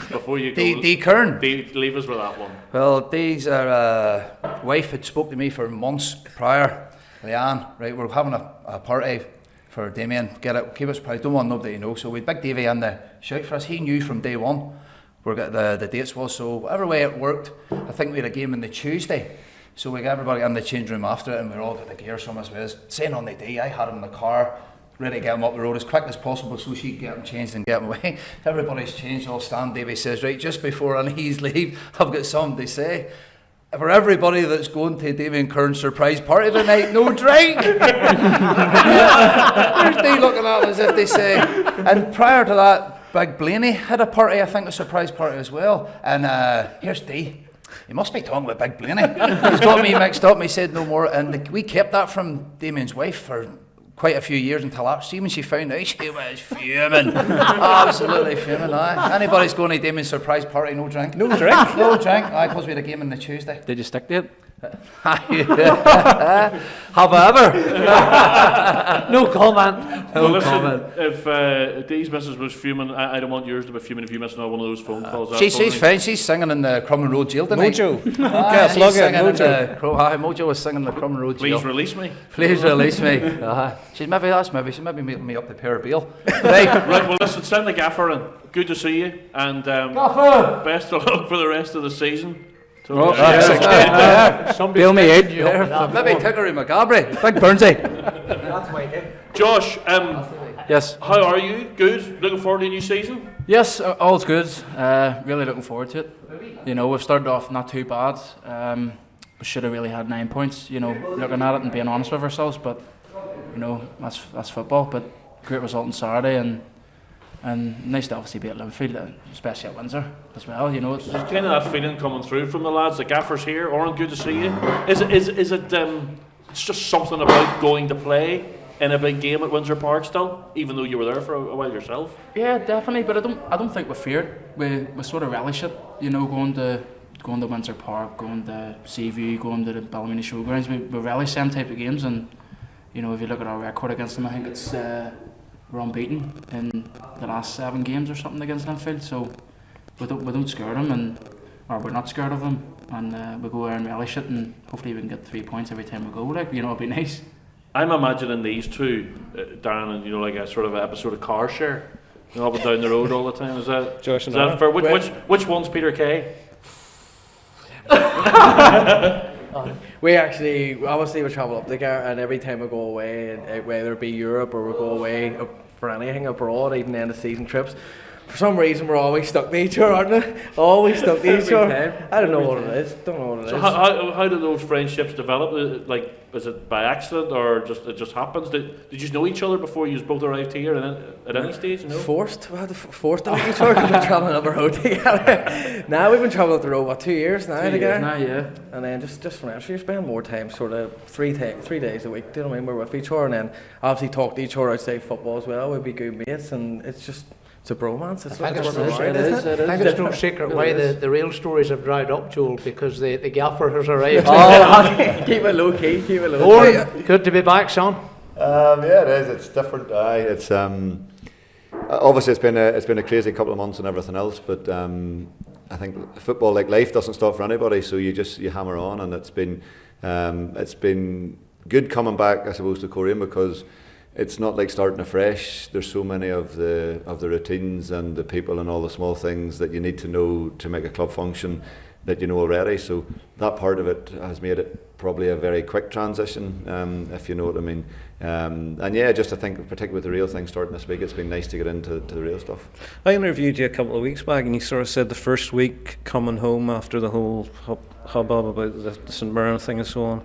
S2: Before you go,
S6: D. Kern.
S2: leave us with that one.
S6: Well, these are wife had spoke to me for months prior. Leanne, right? We're having a party for Damien. Keep it surprised. Don't want nobody to know. So we had Big Davey in the shout for us. He knew from day one where the dates was. So whatever way it worked, I think we had a game on the Tuesday. So we got everybody in the change room after it, and we were all got the gear some as well. Saying on the day, I had him in the car, ready to get him up the road as quick as possible so she could get him changed and get him away. Everybody's changed, all stand. Davey says, right, just before Annie's leave, I've got something to say. For everybody that's going to Davey and Kern's surprise party tonight, no drink! There's they looking at us as if they say. And prior to that, Big Blaney had a party, I think a surprise party as well. And here's Dee. He must be talking about Big Blaney. He's got me mixed up, he said no more. And we kept that from Damien's wife for quite a few years until actually when she found out, she was fuming. Absolutely fuming, aye. Anybody's going to Damien's surprise party, no drink? No drink? No drink, aye, because we had a game on the Tuesday.
S8: Did you stick to it?
S7: However, no comment.
S2: Well, listen, if Dee's missus was fuming, I don't want yours to be fuming if you missed out one of those phone calls.
S6: She's fine, she's singing in the Crumlin Road Jail tonight.
S4: Mojo.
S6: Aye, she's
S4: plug in,
S6: singing in
S4: Mojo.
S6: the Mojo was singing in the Crumlin Road Jail.
S2: Please release me.
S6: Please release me. She's maybe meeting me up to pair of bail. Right.
S2: Right, well listen, send the gaffer in. Good to see you, and best of luck for the rest of the season. So,
S7: Bail me out.
S6: Maybe Tickery McGabry. Big Burnsy.
S2: Josh,
S8: Yes.
S2: how are you? Good? Looking forward to a new season?
S8: Yes, all's good. Really looking forward to it. You know, we've started off not too bad. We should have really had 9 points, you know, looking at it and being honest with ourselves, but, you know, that's football. But great result on Saturday, and nice to obviously be at Liverpool, especially at Windsor as well. You know,
S2: There's kind of that feeling coming through from the lads. The gaffer's here. Oren, good to see you. Is it? It's just something about going to play in a big game at Windsor Park still, even though you were there for a while yourself.
S8: yeah, definitely. But I don't think we feared. We sort of relish it. You know, going to Windsor Park, going to Seaview, going to the Ballymena Showgrounds. We relish them type of games, and you know, if you look at our record against them, I think it's. We're unbeaten in the last 7 games or something against Linfield, so we don't scare them, or we're not scared of them, and we go there and relish it, and hopefully we can get 3 points every time we go. Like, you know, it'd be nice.
S2: I'm imagining these two, Darren, and you know, like a sort of episode of Car Share, you know, up and down the road all the time. Is that
S4: Josh and
S2: is that
S4: Darren.
S2: fair? Which one's Peter Kay?
S5: We actually, obviously we travel up together, and every time we go away, and whether it be Europe or we go away for anything abroad, even end of season trips, for some reason we're always stuck to each other, aren't we? Always stuck to each other. I don't know what it is.
S2: So how do those friendships develop? Like, is it by accident or it just happens? Did you know each other before you both arrived here at any stage? No?
S5: Forced. We had to forced to meet each other because we're travelling up the road together. Now we've been travelling up the road, 2 years now together?
S8: Now, yeah.
S5: And then just from there, so you spend more time, sort of 3 days a week, do you know what I mean? We're with each other, and then obviously talk to each other outside football as well. We'd be good mates, and it's a bromance. It's what it's about, isn't it?
S3: I think it's no secret why the real stories have dried up, Joel, because the gaffer has arrived.
S5: Keep it low key, keep it low key.
S3: Oren, good to be back, son.
S9: Yeah, it is. It's different. It's obviously it's been a crazy couple of months and everything else, but I think football, like life, doesn't stop for anybody. So you hammer on, and it's been good coming back, I suppose, to Coleraine, because it's not like starting afresh. There's so many of the routines and the people and all the small things that you need to know to make a club function that you know already. So that part of it has made it probably a very quick transition, if you know what I mean. And yeah, just I think, particularly with the real thing starting this week, it's been nice to get into the real stuff.
S4: I interviewed you a couple of weeks back, and you sort of said the first week coming home after the whole hubbub about the St Mirren thing and so on,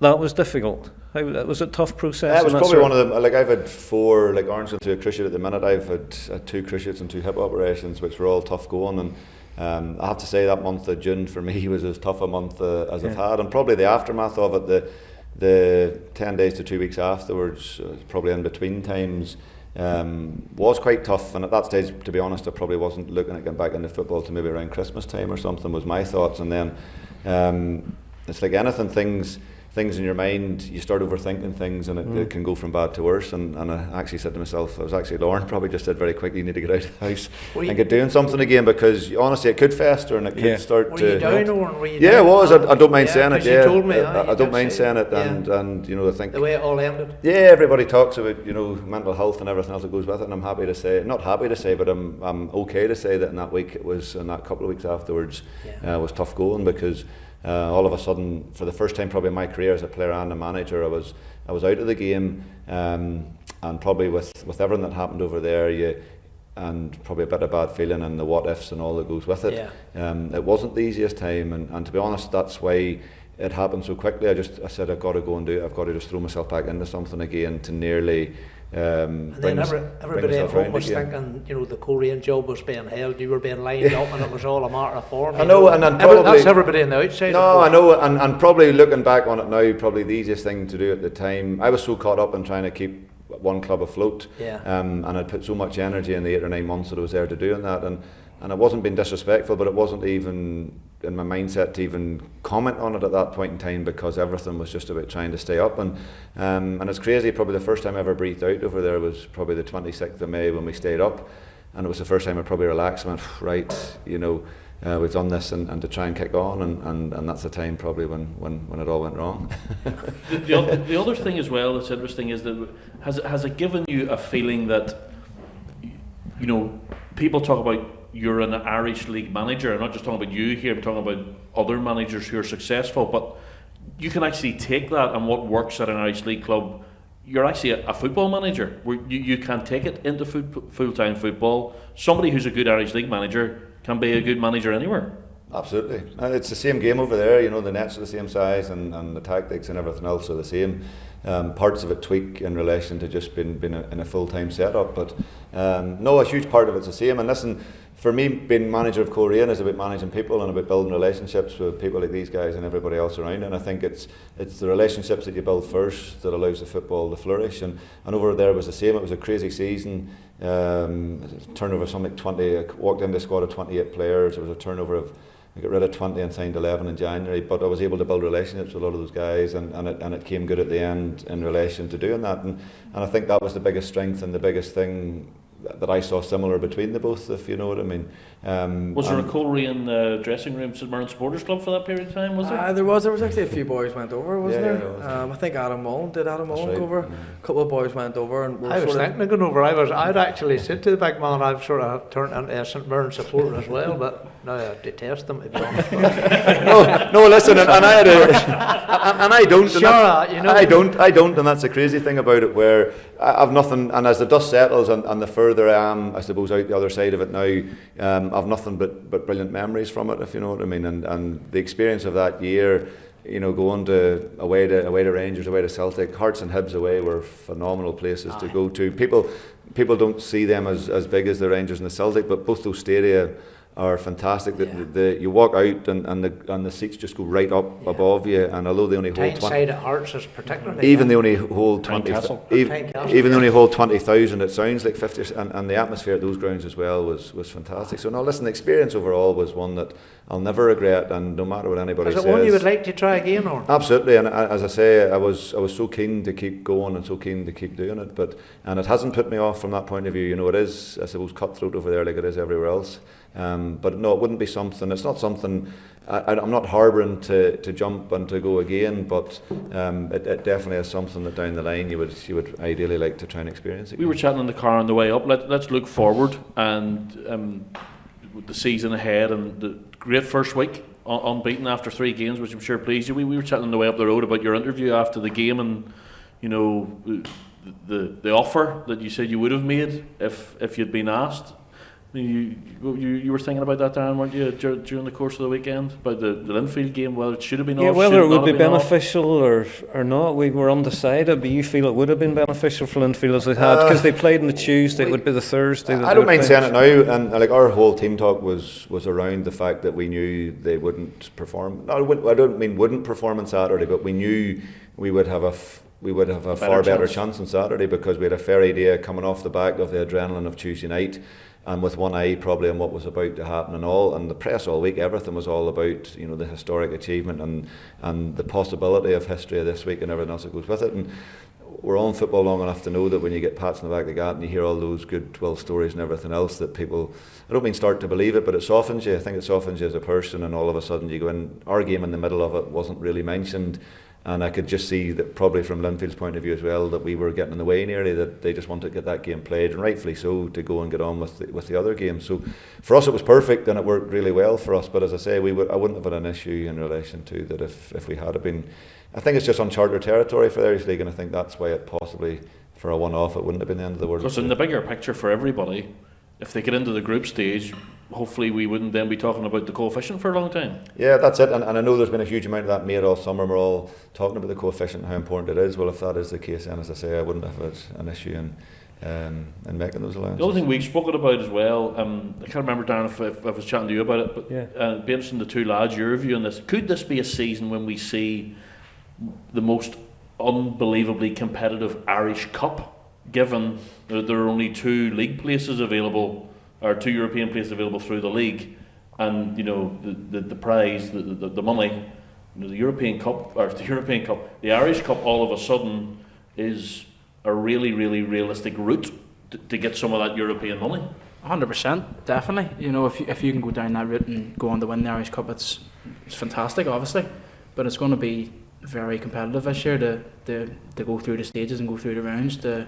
S4: that was difficult. Was it a tough process?
S9: Yeah, it was probably one of them. Like, I've had 4, like Orange going through a cruciate at the minute. I've had 2 cruciates and 2 hip operations, which were all tough going. And I have to say that month of June for me was as tough a month as I've had. And probably the aftermath of it, the 10 days to 2 weeks afterwards, probably in between times, was quite tough. And at that stage, to be honest, I probably wasn't looking at getting back into football to maybe around Christmas time or something, was my thoughts. And then it's like anything, things in your mind, you start overthinking things, and it can go from bad to worse. And I actually said to myself, Lauren probably just said very quickly, you need to get out of the house and get doing something again, because honestly it could fester and it could start
S3: Were
S9: to...
S3: you down, Oren? Were you
S9: yeah,
S3: down?
S9: it was. I don't mind saying it.
S3: You
S9: Yeah,
S3: told me,
S9: I don't mind saying it,
S3: yeah.
S9: and you know, I think
S3: The way it all ended.
S9: yeah, everybody talks about, you know, mental health and everything else that goes with it, and I'm happy to say, not happy to say, but I'm okay to say that in that week, it was, in that couple of weeks afterwards, was tough going, because all of a sudden, for the first time probably in my career as a player and a manager, I was out of the game, and probably with everything that happened over there, and probably a bit of bad feeling and the what ifs and all that goes with it. It wasn't the easiest time, and to be honest, that's why it happened so quickly. I said I've got to go and do it. I've got to just throw myself back into something again to nearly.
S3: And then everybody at home was thinking, the Coleraine job was being held, you were being lined up, and it was all a matter of form.
S9: I know, and probably
S3: that's everybody on the outside.
S9: No, I know, and probably looking back on it now, probably the easiest thing to do at the time. I was so caught up in trying to keep one club afloat, and I'd put so much energy in the 8 or 9 months that I was there to doing that, and it wasn't being disrespectful, but it wasn't even in my mindset to even comment on it at that point in time, because everything was just about trying to stay up, and it's crazy. Probably the first time I ever breathed out over there was probably the 26th of May when we stayed up, and it was the first time I probably relaxed and went, right, we've done this, and to try and kick on, and that's the time probably when it all went wrong.
S2: The other thing as well that's interesting is that has it given you a feeling that people talk about you're an Irish League manager. I'm not just talking about you here, I'm talking about other managers who are successful, but you can actually take that and what works at an Irish League club. You're actually a football manager where you can take it into full-time football. Somebody who's a good Irish League manager can be a good manager anywhere. Absolutely. It's the same game over there, the nets are the same size, and the tactics and everything else are the same. Parts of it tweak in relation to just being in a full-time setup, but no, a huge part of it's the same. And listen, for me, being manager of Coleraine is about managing people and about building relationships with people like these guys and everybody else around. And I think it's the relationships that you build first that allows the football to flourish. And over there was the same. It was a crazy season. Turnover of something like 20. I walked into a squad of 28 players. There was a turnover of, I got rid of 20 and signed 11 in January, but I was able to build relationships with a lot of those guys, and it came good at the end in relation to doing that. And I think that was the biggest strength and the biggest thing that I saw similar between the both, if you know what I mean. Was there a Coleraine dressing room St Mirren Supporters Club for that period of time, was there?
S5: There was actually a few boys went over, wasn't there? I think Adam Mullen go over? A couple of boys went over, and
S3: I was thinking of going over. I'd actually said to the big man, I've sort of turned into a St Mirren supporter as well, but now I detest them, to be honest.
S9: no, listen, and I had and I don't.
S3: Sure,
S9: I don't, and that's the crazy thing about it, where I've nothing, and as the dust settles and the further I am, I suppose, out the other side of it now, I've nothing but brilliant memories from it, if you know what I mean, and the experience of that year, going away to Rangers, away to Celtic, Hearts and Hibs away were phenomenal places to go to. People don't see them as big as the Rangers and the Celtic, but both those stadia are fantastic. You walk out and the seats just go right up above you, and although they only hold 20,
S3: at Hearts is particularly
S9: even they only hold 20, even they only hold 20,000, it sounds like 50, and the atmosphere at those grounds as well was fantastic. So no, listen, the experience overall was one that I'll never regret, and no matter what anybody says.
S3: Is it one you would like to try again, or?
S9: Absolutely, and as I say, I was so keen to keep going and so keen to keep doing it, and it hasn't put me off from that point of view. It is, I suppose, cutthroat over there like it is everywhere else. But no, it wouldn't be something. It's not something. I'm not harbouring to jump and to go again, but it definitely is something that down the line you would ideally like to try and experience again. We were chatting in the car on the way up. Let's look forward and the season ahead and the great first week, unbeaten after 3 games, which I'm sure pleased you. We were chatting on the way up the road about your interview after the game, and the offer that you said you would have made if you'd been asked. You were thinking about that, Darren, weren't you, during the course of the weekend, about the Linfield game, whether it should have been off,
S4: whether it would be beneficial or not, we were undecided, but you feel it would have been beneficial for Linfield as they had, because they played on the Tuesday, it would be the Thursday.
S9: I don't mind saying it now, and like our whole team talk was around the fact that we knew they wouldn't perform. No, I don't mean wouldn't perform on Saturday, but we knew we would have a far better chance on Saturday, because we had a fair idea coming off the back of the adrenaline of Tuesday night, and with one eye probably on what was about to happen and the press all week, everything was all about the historic achievement and the possibility of history of this week and everything else that goes with it. And we're all in football long enough to know that when you get pats in the back of the gut and you hear all those goodwill stories and everything else, that people, I don't mean start to believe it, but it softens you. I think it softens you as a person, and all of a sudden you go in. Our game in the middle of it wasn't really mentioned. And I could just see that probably from Linfield's point of view as well, that we were getting in the way nearly, that they just wanted to get that game played, and rightfully so, to go and get on with the other games. So for us it was perfect, and it worked really well for us. But as I say, I wouldn't have had an issue in relation to that if we had been. I think it's just uncharted territory for the Irish League, and I think that's why it possibly, for a one-off, it wouldn't have been the end of the world.
S2: Because in the bigger picture for everybody, if they get into the group stage, hopefully we wouldn't then be talking about the coefficient for a long time.
S9: Yeah, that's it. And I know there's been a huge amount of that made all summer. We're all talking about the coefficient and how important it is. Well, if that is the case, then as I say, I wouldn't have had an issue in making those allowances.
S2: The other thing we've spoken about as well, I can't remember, Darren, if I was chatting to you about it, but it'd be interesting, the two lads, your view on this. Could this be a season when we see the most unbelievably competitive Irish Cup, given that there are only 2 league places available, or 2 European places available through the league, and the prize, the money, the European Cup, the Irish Cup, all of a sudden is a really, really realistic route to get some of that European money.
S8: 100%, definitely. If you can go down that route and go on to win the Irish Cup, it's fantastic, obviously, but it's going to be very competitive this year to go through the stages and go through the rounds to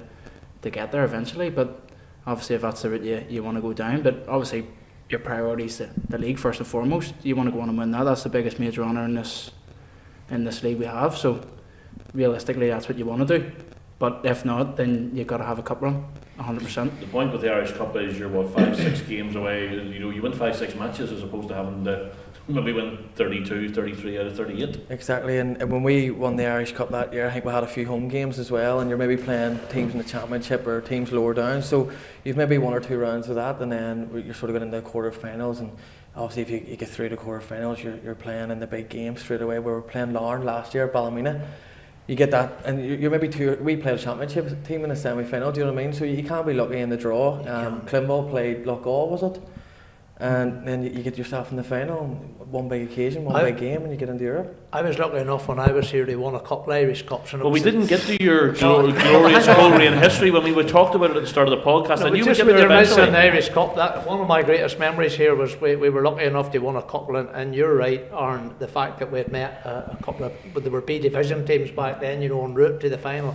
S8: get there eventually. But obviously, if that's the route you want to go down, but obviously your priority is the league first and foremost. You want to go on and win that. That's the biggest major honour in this league we have. So realistically, that's what you want to do. But if not, then you've got to have a cup run, 100%.
S2: The point with the Irish Cup is you're 5-6 games away. You win 5-6 matches as opposed to having to maybe win 32, 33 out of 38.
S5: Exactly, and when we won the Irish Cup that year, I think we had a few home games as well, and you're maybe playing teams in the Championship or teams lower down, so you've maybe 1 or 2 rounds of that, and then you're sort of getting into the quarter-finals, and obviously if you get through the quarter-finals, you're playing in the big games straight away. We were playing Larne last year, Ballymena. You get that, and you're maybe we played a Championship team in the semi-final, do you know what I mean? So you can't be lucky in the draw. Clinball played Loughgall, was it? And then you get yourself in the final, one big occasion, one big game, and you get into Europe.
S3: I was lucky enough when I was here, they won a couple of Irish Cups. And
S2: we didn't get to your glorious Coleraine history when we talked about it at the start of the podcast.
S3: No,
S2: and you
S3: just
S2: would get there eventually.
S3: the Irish Cup, that one of my greatest memories here was we were lucky enough to win a couple, and you're right, Aaron, the fact that we had met a couple of, but there were B division teams back then, en route to the final.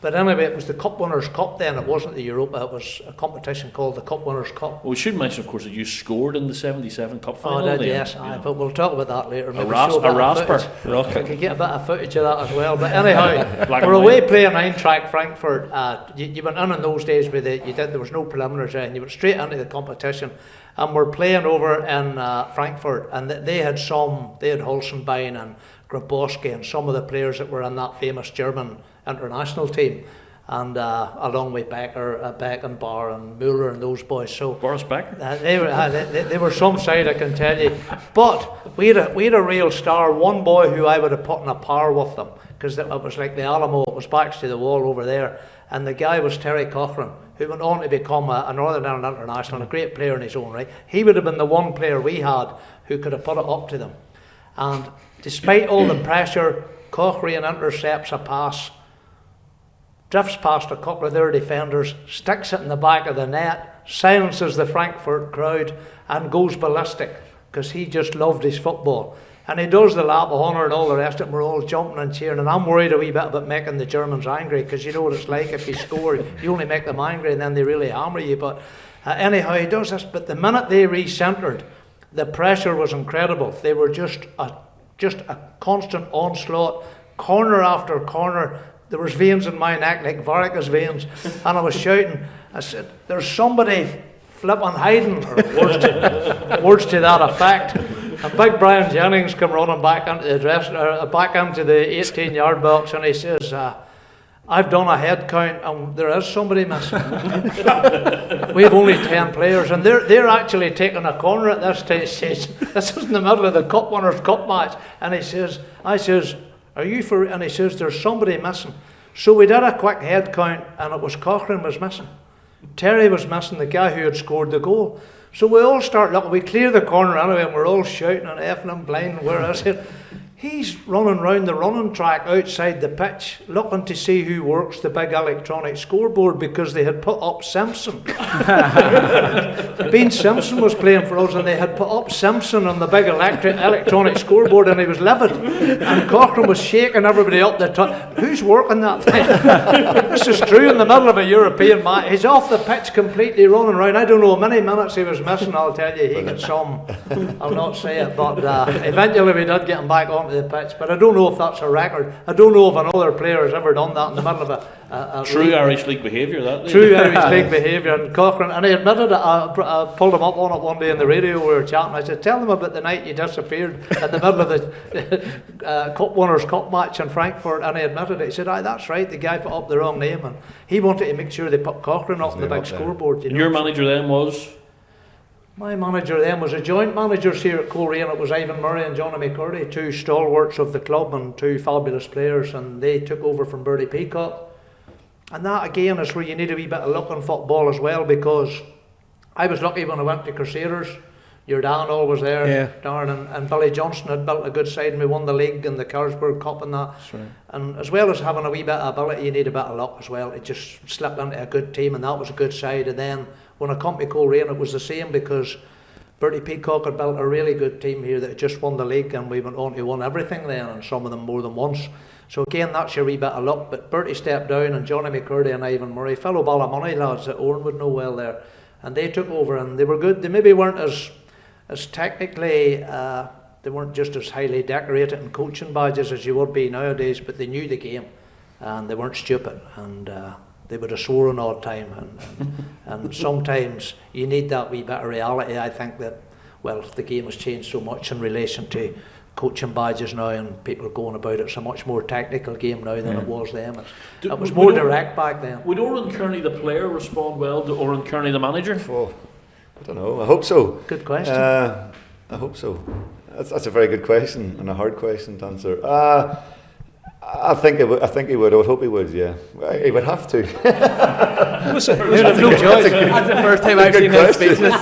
S3: But anyway, it was the Cup Winners' Cup then, it wasn't the Europa, it was a competition called the Cup Winners' Cup.
S2: Well, we should mention, of course, that you scored in the 77 Cup final.
S3: Oh, yes, but we'll talk about that later.
S2: A rasper.
S3: I could get a bit of footage of that as well. But anyhow, we're away playing Eintracht Frankfurt. You went in those days with it, there was no preliminaries, and you went straight into the competition. And we're playing over in Frankfurt, and they had Holzenbein and Grabowski and some of the players that were in that famous German international team, and along with Beckenbauer and Müller and those boys. So
S2: Boris Becker.
S3: They were some side, I can tell you. But we had a real star. One boy who I would have put in a par with them, because it was like the Alamo. It was backs to the wall over there, and the guy was Terry Cochrane, who went on to become a Northern Ireland international, a great player in his own right. He would have been the one player we had who could have put it up to them. And despite all the pressure, Coleraine intercepts a pass, drifts past a couple of their defenders, sticks it in the back of the net, silences the Frankfurt crowd, and goes ballistic, because he just loved his football. And he does the lap of honour and all the rest of it. We're all jumping and cheering, and I'm worried a wee bit about making the Germans angry, because you know what it's like if you score, you only make them angry and then they really hammer you. But anyhow, he does this. But the minute they re-centred, the pressure was incredible. They were just a constant onslaught, corner after corner. There was veins in my neck like varicose veins, and I was shouting. I said, "There's somebody flipping hiding," or words to that effect. And big Brian Jennings came running back into the back into the 18-yard box, and he says, "I've done a head count, and there is somebody missing." We have only 10 players, and they're actually taking a corner at this stage. This is in the middle of the Cup Winners' Cup match, and I says, "Are you for?" And he says, "There's somebody missing." So we did a quick head count, and it was Cochrane was missing, Terry was missing, the guy who had scored the goal. So we all start looking. We clear the corner anyway, and we're all shouting and effing and blind. Where is it? He's running round the running track outside the pitch, looking to see who works the big electronic scoreboard because they had put up Simpson. Bean Simpson was playing for us, and they had put up Simpson on the big electronic scoreboard, and he was livid. And Cochrane was shaking everybody up the top. Who's working that thing? This is true in the middle of a European match. He's off the pitch completely running around. I don't know how many minutes he was missing, I'll tell you. He got some. I'll not say it, but eventually we did get him back onto the pitch, but I don't know if that's a record. I don't know if another player has ever done that in the middle of a
S2: true
S3: league.
S2: Irish League behaviour, that.
S3: True Irish League behaviour. And Cochrane, and he admitted it. I pulled him up on it one day in the radio. We were chatting. I said, "Tell them about the night you disappeared in the middle of the Cup Winners' Cup match in Frankfurt." And he admitted it. He said, "Aye, that's right. The guy put up the wrong name, and he wanted to make sure they put Cochrane up on the big scoreboard." You know?
S2: Your manager then was?
S3: My manager then was a joint managers here at Coleraine. It was Ivan Murray and Johnny McCurdy, two stalwarts of the club and two fabulous players, and they took over from Bertie Peacock. And that again is where you need a wee bit of luck in football as well, because I was lucky when I went to Crusaders. Your Dan always there,
S4: yeah.
S3: Darren, and Billy Johnson had built a good side, and we won the league and the Carlsberg Cup and that.
S4: That's right.
S3: And as well as having a wee bit of ability, you need a bit of luck as well. It just slipped into a good team, and that was a good side. And then when I come to Coleraine, it was the same, because Bertie Peacock had built a really good team here that had just won the league, and we went on to win everything then, and some of them more than once. So again, that's your wee bit of luck. But Bertie stepped down, and Johnny McCurdy and Ivan Murray, fellow Ballymoney lads that Owen would know well there, and they took over, and they were good. They maybe weren't as technically, they weren't just as highly decorated in coaching badges as you would be nowadays, but they knew the game, and they weren't stupid, and they would have sworn all the time, and sometimes you need that wee bit of reality. I think that, well, the game has changed so much in relation to coaching badges now, and people are going about it. It's a much more technical game now than it was then. It was more direct back then.
S2: Would Oran Kearney, the player, respond well to Oran Kearney, the manager?
S9: Oh, I don't know. I hope so.
S3: Good question.
S9: I hope so. That's a very good question, and a hard question to answer. I think he would. I would hope he would. Yeah, he would have to.
S5: That's the first time I've seen him speechless.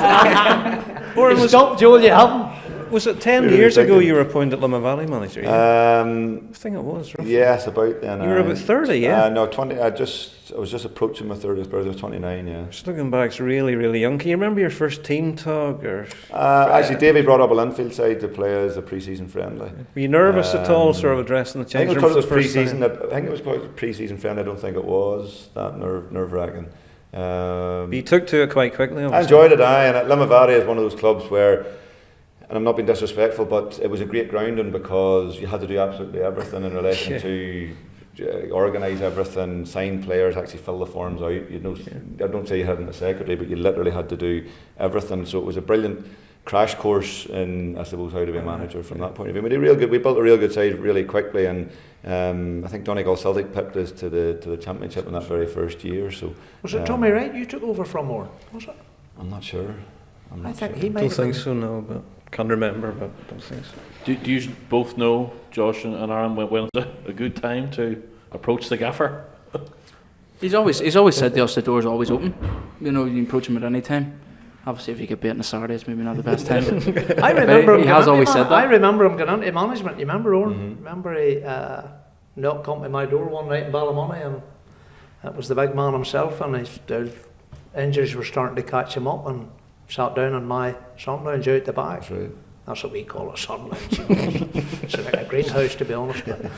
S3: Stop, Joel, you haven't.
S4: Was it 10 years ago you were appointed Limma Valley manager? Yeah? I think it was, roughly.
S9: Yes, about then.
S4: You were about 30, yeah?
S9: No, 20. I was just approaching my 30th birthday. I was 29, yeah.
S4: Just looking back, it's really, really young. Can you remember your first team talk?
S9: Actually, Davey brought up a Linfield side to play as a pre-season friendly.
S4: Were you nervous at all, sort of addressing the change room?
S9: I think it was because it was pre-season friendly. I don't think it was that nerve-wracking.
S4: But you took to it quite quickly, obviously.
S9: I enjoyed it, and Limma Valley is one of those clubs where, and I'm not being disrespectful, but it was a great grounding because you had to do absolutely everything in relation to organise everything, sign players, actually fill the forms out. I don't say you had a secretary, but you literally had to do everything. So it was a brilliant crash course in, I suppose, how to be a manager from that point of view. We built a real good side really quickly, and I think Donegal Celtic pipped us to the championship in that very first year. So
S3: was it Tommy Wright you took over from, or was it?
S9: I'm not sure.
S3: I think he might.
S4: Don't think so, no, but can't remember, but don't think so.
S2: Do you both know, Josh and Aaron, when it's a good time to approach the gaffer?
S8: He's always said to us the door's always open. You know, you can approach him at any time. Obviously, if you get beat on a Saturday, it's maybe not the best time.
S3: I remember him.
S8: He has always said that.
S3: I remember him going into management. You remember Oran? Remember he knocked come to my door one night in Ballymoney, and that was the big man himself, and the injuries were starting to catch him up, and sat down on my sun lounge out the back.
S9: That's right.
S3: That's what we call a sun lounge. It's like a greenhouse, to be honest with you.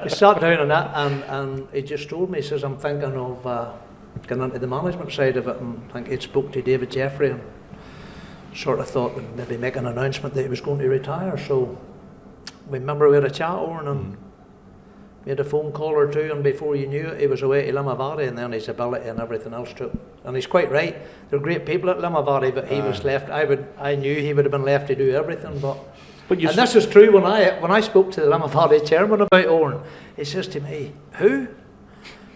S3: He sat down on that, and he just told me, he says, I'm thinking of getting into the management side of it, and I think he'd spoke to David Jeffrey and sort of thought that maybe make an announcement that he was going to retire. So we remember we had a chat over, and we had a phone call or two, and before you knew it, he was away to Limma Valley, and then his ability and everything else took. And he's quite right. They're great people at Limma Valley, but he was left. I knew he would have been left to do everything, but and this is true. When I spoke to the Limma Valley chairman about Oran, he says to me, "Who?"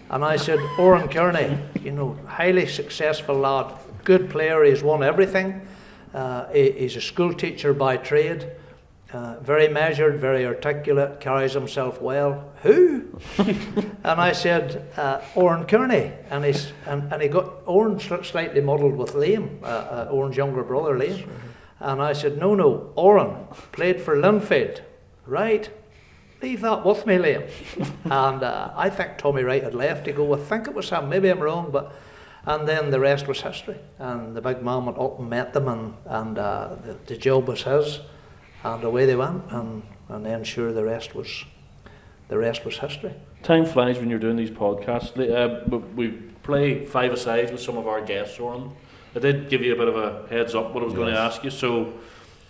S3: And I said, "Oran Kearney. You know, highly successful lad, good player. He's won everything. He's a school teacher by trade." Very measured, very articulate, carries himself well. Who? And I said, Oran Kearney. And he got Oran slightly muddled with Liam, Oran's younger brother, Liam. And I said, no, Oran played for Linfield. Right. leave that with me, Liam. And I think Tommy Wright had left to go. I think it was him. Maybe I'm wrong, and then the rest was history. And the big man went up and met them, and the job was his, and away they went. And then sure, the rest was history.
S2: Time flies when you're doing these podcasts. We play five-a-sides with some of our guests on. I did give you a bit of a heads up what I was going to ask you. So,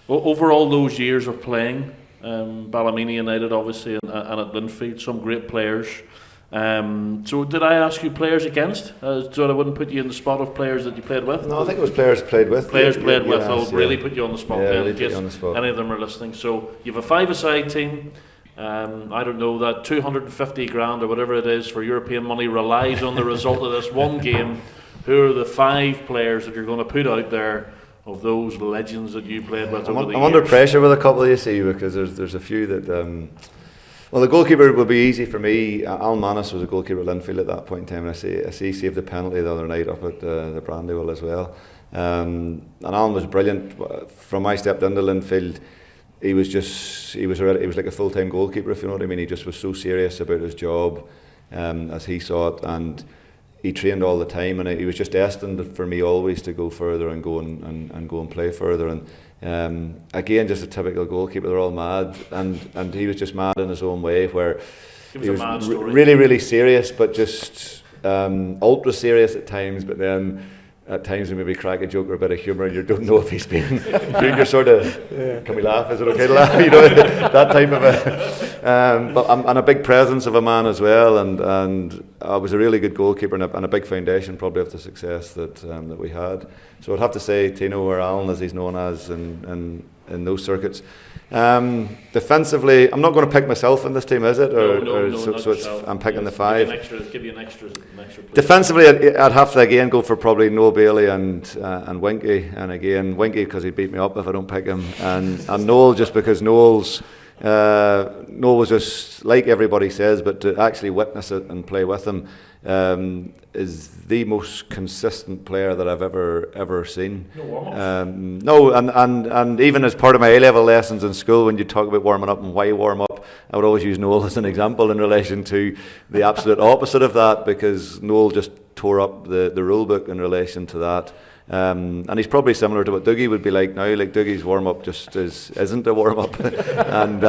S2: over all those years of playing, Ballymena United obviously and at Linfield, some great players. So did I ask you players against? So I wouldn't put you in the spot of players that you played with?
S9: No, I think it was players played with.
S2: Players played with. I'll really put you on the spot then,
S9: really
S2: in case any of them are listening. So you have a five-a-side team. I don't know, that 250 grand or whatever it is for European money relies on the result of this one game. Who are the 5 players that you're going to put out there of those legends that you played with over the years?
S9: I'm under pressure with a couple, you see, because there's a few that... well, the goalkeeper will be easy for me. Alan Manus was a goalkeeper at Linfield at that point in time, and I see he saved the penalty the other night up at the Brandywell as well. And Alan was brilliant. From I stepped into Linfield, he was like a full-time goalkeeper, if you know what I mean. He just was so serious about his job, as he saw it, and he trained all the time, and he was just destined for me always to go further and go and play further. And again, just a typical goalkeeper. They're all mad, and he was just mad in his own way, where he was really, really serious, but just ultra serious at times. But then at times we maybe crack a joke or a bit of humour, and you don't know if he's being you're sort of can we laugh? Is it okay to laugh? You know, that type of a but and a big presence of a man as well, and I was a really good goalkeeper and a big foundation probably of the success that we had. So I'd have to say Tino, or Alan as he's known as in those circuits. Defensively, I'm not going to pick myself in this team, is it? I'm picking the 5.
S2: Give you an extra
S9: Defensively, I'd have to again go for probably Noel Bailey and Winky, and again Winky because he'd beat me up if I don't pick him, and Noel just because Noel was just like everybody says, but to actually witness it and play with him is the most consistent player that I've ever seen. And even as part of my A-level lessons in school, when you talk about warming up and why warm up, I would always use Noel as an example in relation to the absolute opposite of that, because Noel just tore up the rule book in relation to that. And he's probably similar to what Dougie would be like now. Like Dougie's warm-up just isn't a warm-up. And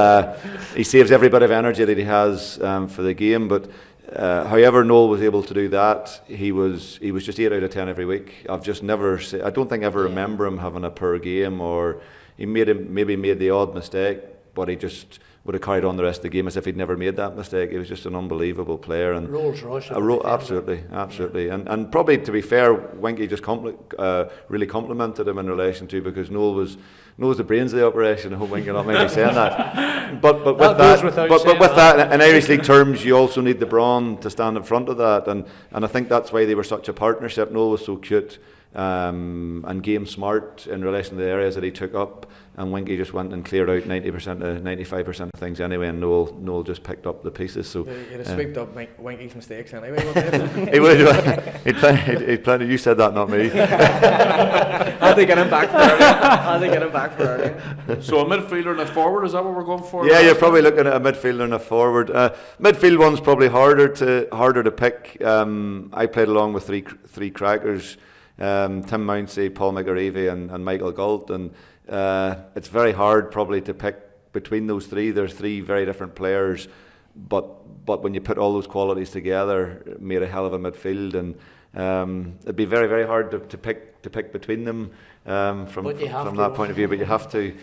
S9: he saves every bit of energy that he has for the game. But however Noel was able to do that, he was just 8 out of 10 every week. I don't think I ever remember him having a poor game, or he maybe made the odd mistake, but he just would have carried on the rest of the game as if he'd never made that mistake. He was just an unbelievable player. And
S3: Rolls Royce.
S9: Absolutely. And probably, to be fair, Winky just really complimented him in relation to, because Noel was the brains of the operation. I hope Winky not maybe saying that. But with that, in Irish League terms, you also need the brawn to stand in front of that. And I think that's why they were such a partnership. Noel was so cute and game smart in relation to the areas that he took up, and Winky just went and cleared out 90% to 95% of things anyway, and Noel just picked up the pieces. So
S5: he'd have swept up Winky's mistakes anyway.
S9: He would. He'd plenty. You said that, not me.
S5: Had to get him back for early.
S2: So a midfielder and a forward, is that what we're going for?
S9: Yeah, you're probably looking at a midfielder and a forward. Midfield one's probably harder to pick. I played along with three crackers. Tim Mounsey, Paul McAreevy and Michael Galt, and it's very hard probably to pick between those three. There's 3 very different players, but when you put all those qualities together, it made a hell of a midfield, and it'd be very, very hard to pick between them from that point of view. But you have to.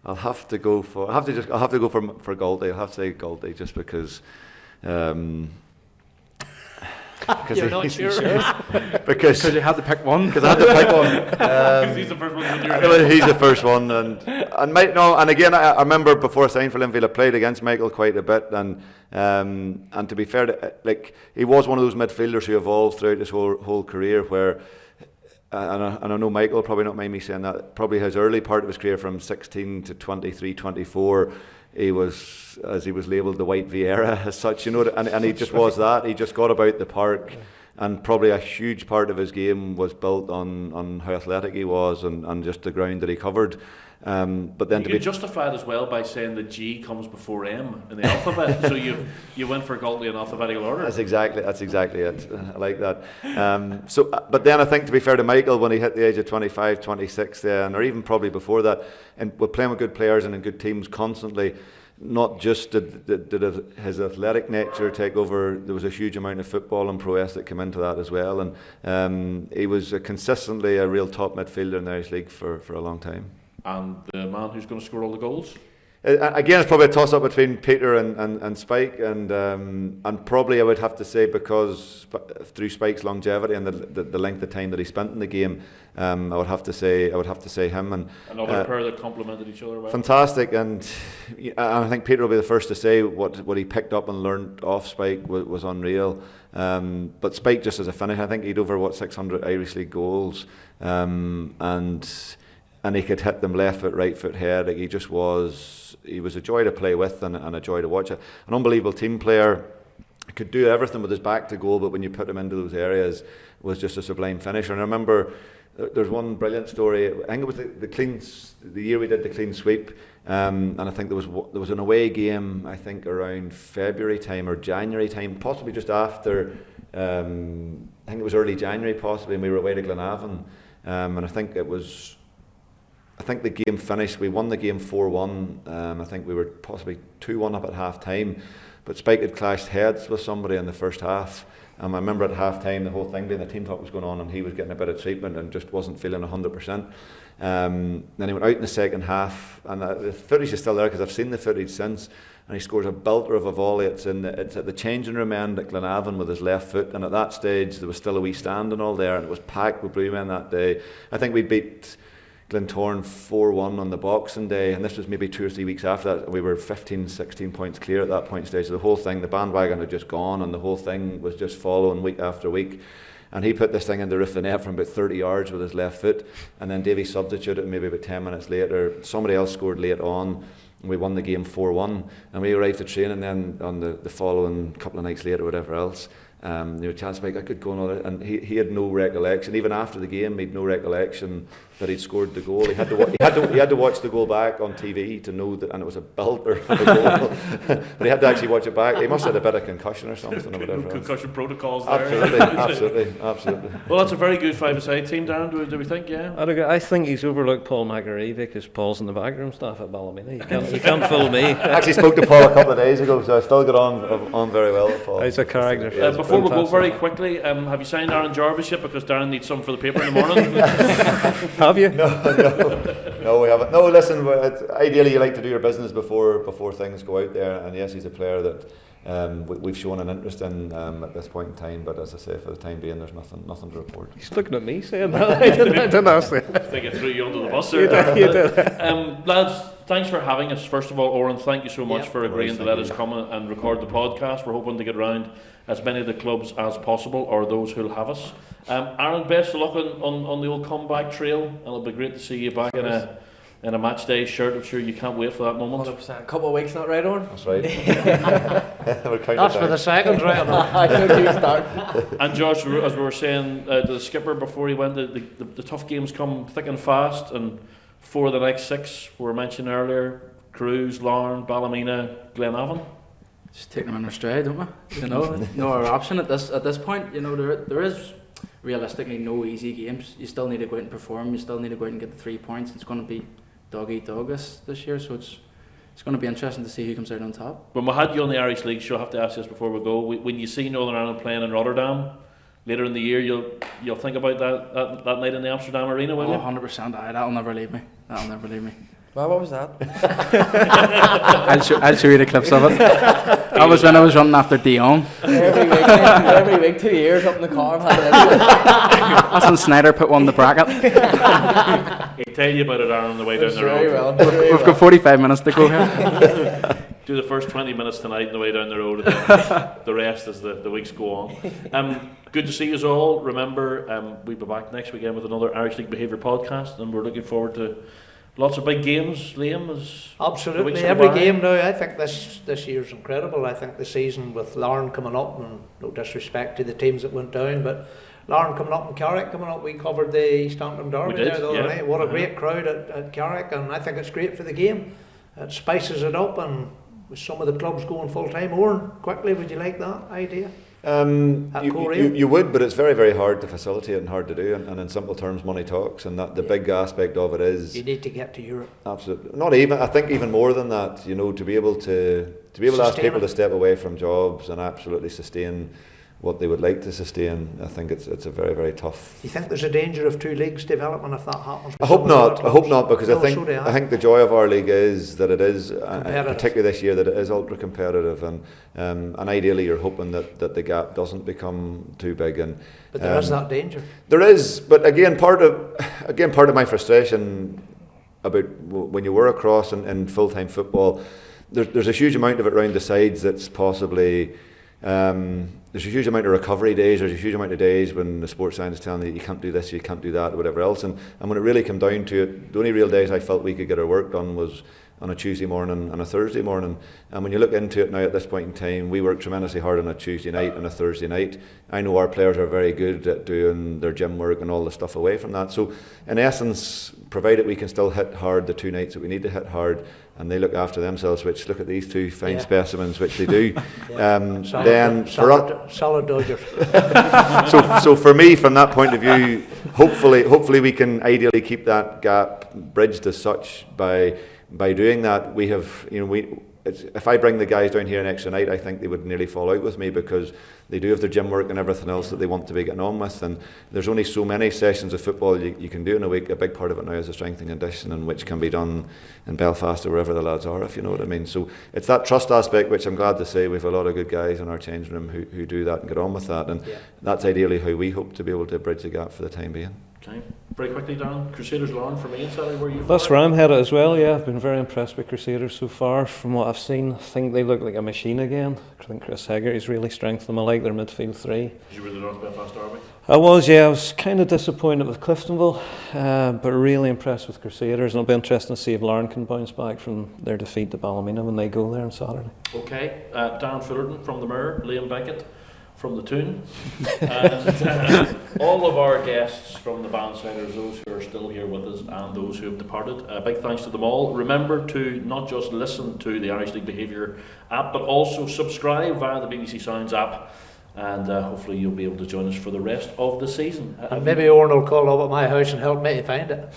S9: I'll have to go for Galtey. I'll have to say Galtey just because.
S3: You're not sure?
S9: Because
S5: you had to pick one.
S9: Because I had to pick one.
S2: Because he's the first one.
S9: He's the first one, and again, I remember before I signed for Linfield, I played against Michael quite a bit, and to be fair, he was one of those midfielders who evolved throughout his whole career, where. And I know Michael will probably not mind me saying that. Probably his early part of his career, from 16 to 23, 24. He was, as he was labelled, the white Vieira as such, you know, and he just was that. He just got about the park, and probably a huge part of his game was built on how athletic he was and just the ground that he covered. But then
S2: you can justify it as well by saying the G comes before M in the alphabet, so you went for Galtly in alphabetical order.
S9: That's exactly it. I like that. But then I think, to be fair to Michael, when he hit the age of 25, 26 then, or even probably before that, and we're playing with good players and in good teams constantly, not just did his athletic nature take over, there was a huge amount of football and prowess that came into that as well, and he was consistently a real top midfielder in the Irish League for a long time.
S2: And the man who's going to score all the goals?
S9: Again, it's probably a toss-up between Peter and Spike, and probably I would have to say, because through Spike's longevity and the length of time that he spent in the game, I would have to say him. And
S2: another pair that complemented each other well.
S9: Fantastic, and I think Peter will be the first to say what he picked up and learned off Spike was unreal. But Spike, just as a finish, I think he'd over 600 Irish League goals, and he could hit them left foot, right foot, head. Like he was a joy to play with and a joy to watch. An unbelievable team player. Could do everything with his back to goal, but when you put him into those areas, was just a sublime finisher. And I remember there's one brilliant story. I think it was the year we did the clean sweep, and I think there was an away game, I think around February time or January time, possibly just after. I think it was early January possibly, and we were away to Glenavon, and I think the game finished. We won the game 4-1. I think we were possibly 2-1 up at half time, but Spike had clashed heads with somebody in the first half. I remember at half time the whole thing being the team talk was going on, and he was getting a bit of treatment and just wasn't feeling 100%. Then he went out in the second half, and the footage is still there because I've seen the footage since. And he scores a belter of a volley. It's at the changing room end at Glenavon with his left foot, and at that stage there was still a wee stand and all there, and it was packed with blue men that day. I think we beat Glentoran 4-1 on the Boxing Day, and this was maybe 2 or 3 weeks after that. We were 15, 16 points clear at that point stage. So the whole thing, the bandwagon had just gone, and the whole thing was just following week after week. And he put this thing in the roof of the net from about 30 yards with his left foot, and then Davy substituted maybe about 10 minutes later. Somebody else scored late on, and we won the game 4-1. And we arrived at training then on the following couple of nights later, whatever else. Chance Mike, I could go on all that, and he had no recollection. Even after the game, he had no recollection that he'd scored the goal. He had to watch the goal back on TV to know that, and it was a belter of a goal. But he had to actually watch it back. He must have had a bit of concussion or something or whatever.
S2: Concussion protocols there.
S9: Absolutely.
S2: Well, that's a very good five-a-side team, Darren. Do we think? Yeah.
S4: I think he's overlooked Paul McAreevy because Paul's in the backroom staff at Ballymena. You can't fool me.
S9: I actually spoke to Paul a couple of days ago, so I still got on very well with Paul.
S4: He's a character.
S2: Before we go very quickly, have you signed Aaron Jarvis yet? Because Darren needs some for the paper in the morning.
S4: Have you?
S9: No, we haven't. No, listen. Ideally, you like to do your business before things go out there. And yes, he's a player that we've shown an interest in at this point in time. But as I say, for the time being, there's nothing to report.
S4: He's looking at me saying that. I didn't ask that.
S2: I think I threw you under the bus there. You did. Lads, thanks for having us. First of all, Oren, thank you so much for agreeing to let us come and record the podcast. We're hoping to get around as many of the clubs as possible, or those who'll have us. Aaron, best of luck on the old comeback trail, and it'll be great to see you back in a match day shirt. I'm sure you can't wait for that moment.
S5: 100%. Couple of weeks, not right, Oren?
S9: That's right.
S3: That's for the second, right?
S5: I don't you start.
S2: And Josh, as we were saying to the skipper before he went, the tough games come thick and fast, and 4 of the next 6 we were mentioned earlier: Crews, Larne, Ballymena, Glenavon.
S8: Just taking them in their stride, don't we? You know, no other option at this point. You know, there is realistically no easy games. You still need to go out and perform. You still need to go out and get the 3 points. It's going to be dog eat dog this year, so it's going to be interesting to see who comes out on top.
S2: When we had you on the Irish League show, I have to ask this before we go. When you see Northern Ireland playing in Rotterdam later in the year, you'll think about that night in the Amsterdam Arena, will you?
S8: 100%. That'll never leave me.
S5: Well, what was that?
S8: I'll show you the clips of it. That was when I was running after Dion.
S5: every week 2 years up in the car.
S8: That's when Snyder put one in the bracket.
S2: He'll tell you about it, Aaron, on the way down the road.
S8: We've got 45 minutes to go here.
S2: Do the first 20 minutes tonight on the way down the road, and then the rest as the weeks go on. Good to see you all. Remember, we'll be back next weekend with another Irish League Behaviour podcast, and we're looking forward to lots of big games, Liam.
S3: Absolutely, every game now. I think this year's incredible. I think the season with Larne coming up, and no disrespect to the teams that went down, but Lauren coming up and Carrick coming up. We covered the East Antrim Derby
S2: We did,
S3: there the other
S2: yeah.
S3: night. What a great crowd at Carrick, and I think it's great for the game. It spices it up, and with some of the clubs going full time. Oran, quickly, would you like that idea?
S9: You would, but it's very, very hard to facilitate and hard to do. And in simple terms, money talks, and that the big aspect of it is
S3: You need to get to Europe.
S9: absolutely not even. I think even more than that. You know, to be able to ask
S3: Sustain
S9: people
S3: it.
S9: to step away from jobs and absolutely sustain what they would like to sustain. I think it's a very, very tough.
S3: Do you think there's a danger of two leagues developing if that happens?
S9: I hope not. I hope not, because
S3: No,
S9: I
S3: so do
S9: I think the joy of our league is that it is,
S3: Competitive.
S9: particularly this year, that it is ultra competitive, and ideally you're hoping that the gap doesn't become too big. And
S3: But there is that danger.
S9: there is, but again, part of my frustration about when you were across in full-time football, there's a huge amount of it round the sides that's possibly. There's a huge amount of recovery days. There's a huge amount of days when the sports science is telling you can't do this, you can't do that, or whatever else. And when it really came down to it, the only real days I felt we could get our work done was on a Tuesday morning and a Thursday morning. And when you look into it now at this point in time, we work tremendously hard on a Tuesday night and a Thursday night. I know our players are very good at doing their gym work and all the stuff away from that. So in essence, provided we can still hit hard the 2 nights that we need to hit hard, and they look after themselves, which look at these two fine specimens, which they do. Then for us,
S3: solid Dodgers.
S9: so for me, from that point of view, hopefully we can ideally keep that gap bridged as such by doing that. We have, if I bring the guys down here an extra night, I think they would nearly fall out with me, because they do have their gym work and everything else that they want to be getting on with, and there's only so many sessions of football you can do in a week. A big part of it now is the strength and conditioning, which can be done in Belfast or wherever the lads are, if you know what I mean. So it's that trust aspect, which I'm glad to say we've a lot of good guys in our changing room who do that and get on with that, and that's ideally how we hope to be able to bridge the gap for the time being.
S2: Okay. Very quickly, Darren, Crusaders Lauren for me and Sally, where you?
S4: That's where I'm headed as well, yeah. I've been very impressed with Crusaders so far. From what I've seen, I think they look like a machine again. I think Chris Taggart has really strengthened them. I like their midfield three.
S2: You were the North Belfast Derby?
S4: I was kind of disappointed with Cliftonville, but really impressed with Crusaders, and it'll be interesting to see if Lauren can bounce back from their defeat to Ballymena when they go there on Saturday.
S2: Okay, Darren Fullerton from the Mirror, Liam Beckett from the Toon, and all of our guests from the bandsiders, those who are still here with us and those who have departed, big thanks to them all. Remember to not just listen to the Irish League Behaviour app, but also subscribe via the BBC Sounds app, and hopefully you'll be able to join us for the rest of the season.
S3: And maybe Oran will call up at my house and help me to find it.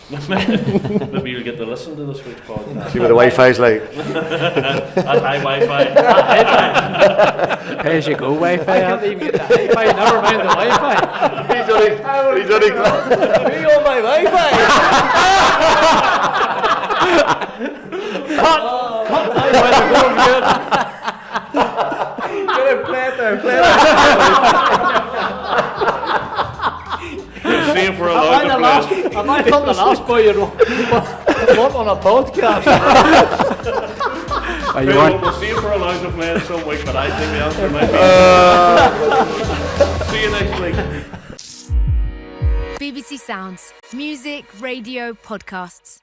S2: Maybe you'll get to listen to this week's podcast.
S9: See what the Wi-Fi's like.
S2: At high Wi-Fi.
S7: Pay as you go
S3: I
S7: Wi-Fi.
S3: can't even get the Wi-Fi, never mind the Wi-Fi.
S9: He's only
S3: Me on my Wi-Fi.
S2: Same for a lot of players.
S3: Am I not the last boy you want on a podcast?
S2: We'll see you for a lounge of players some week, but I think the answer might be see you next week.
S1: BBC Sounds. Music, radio, podcasts.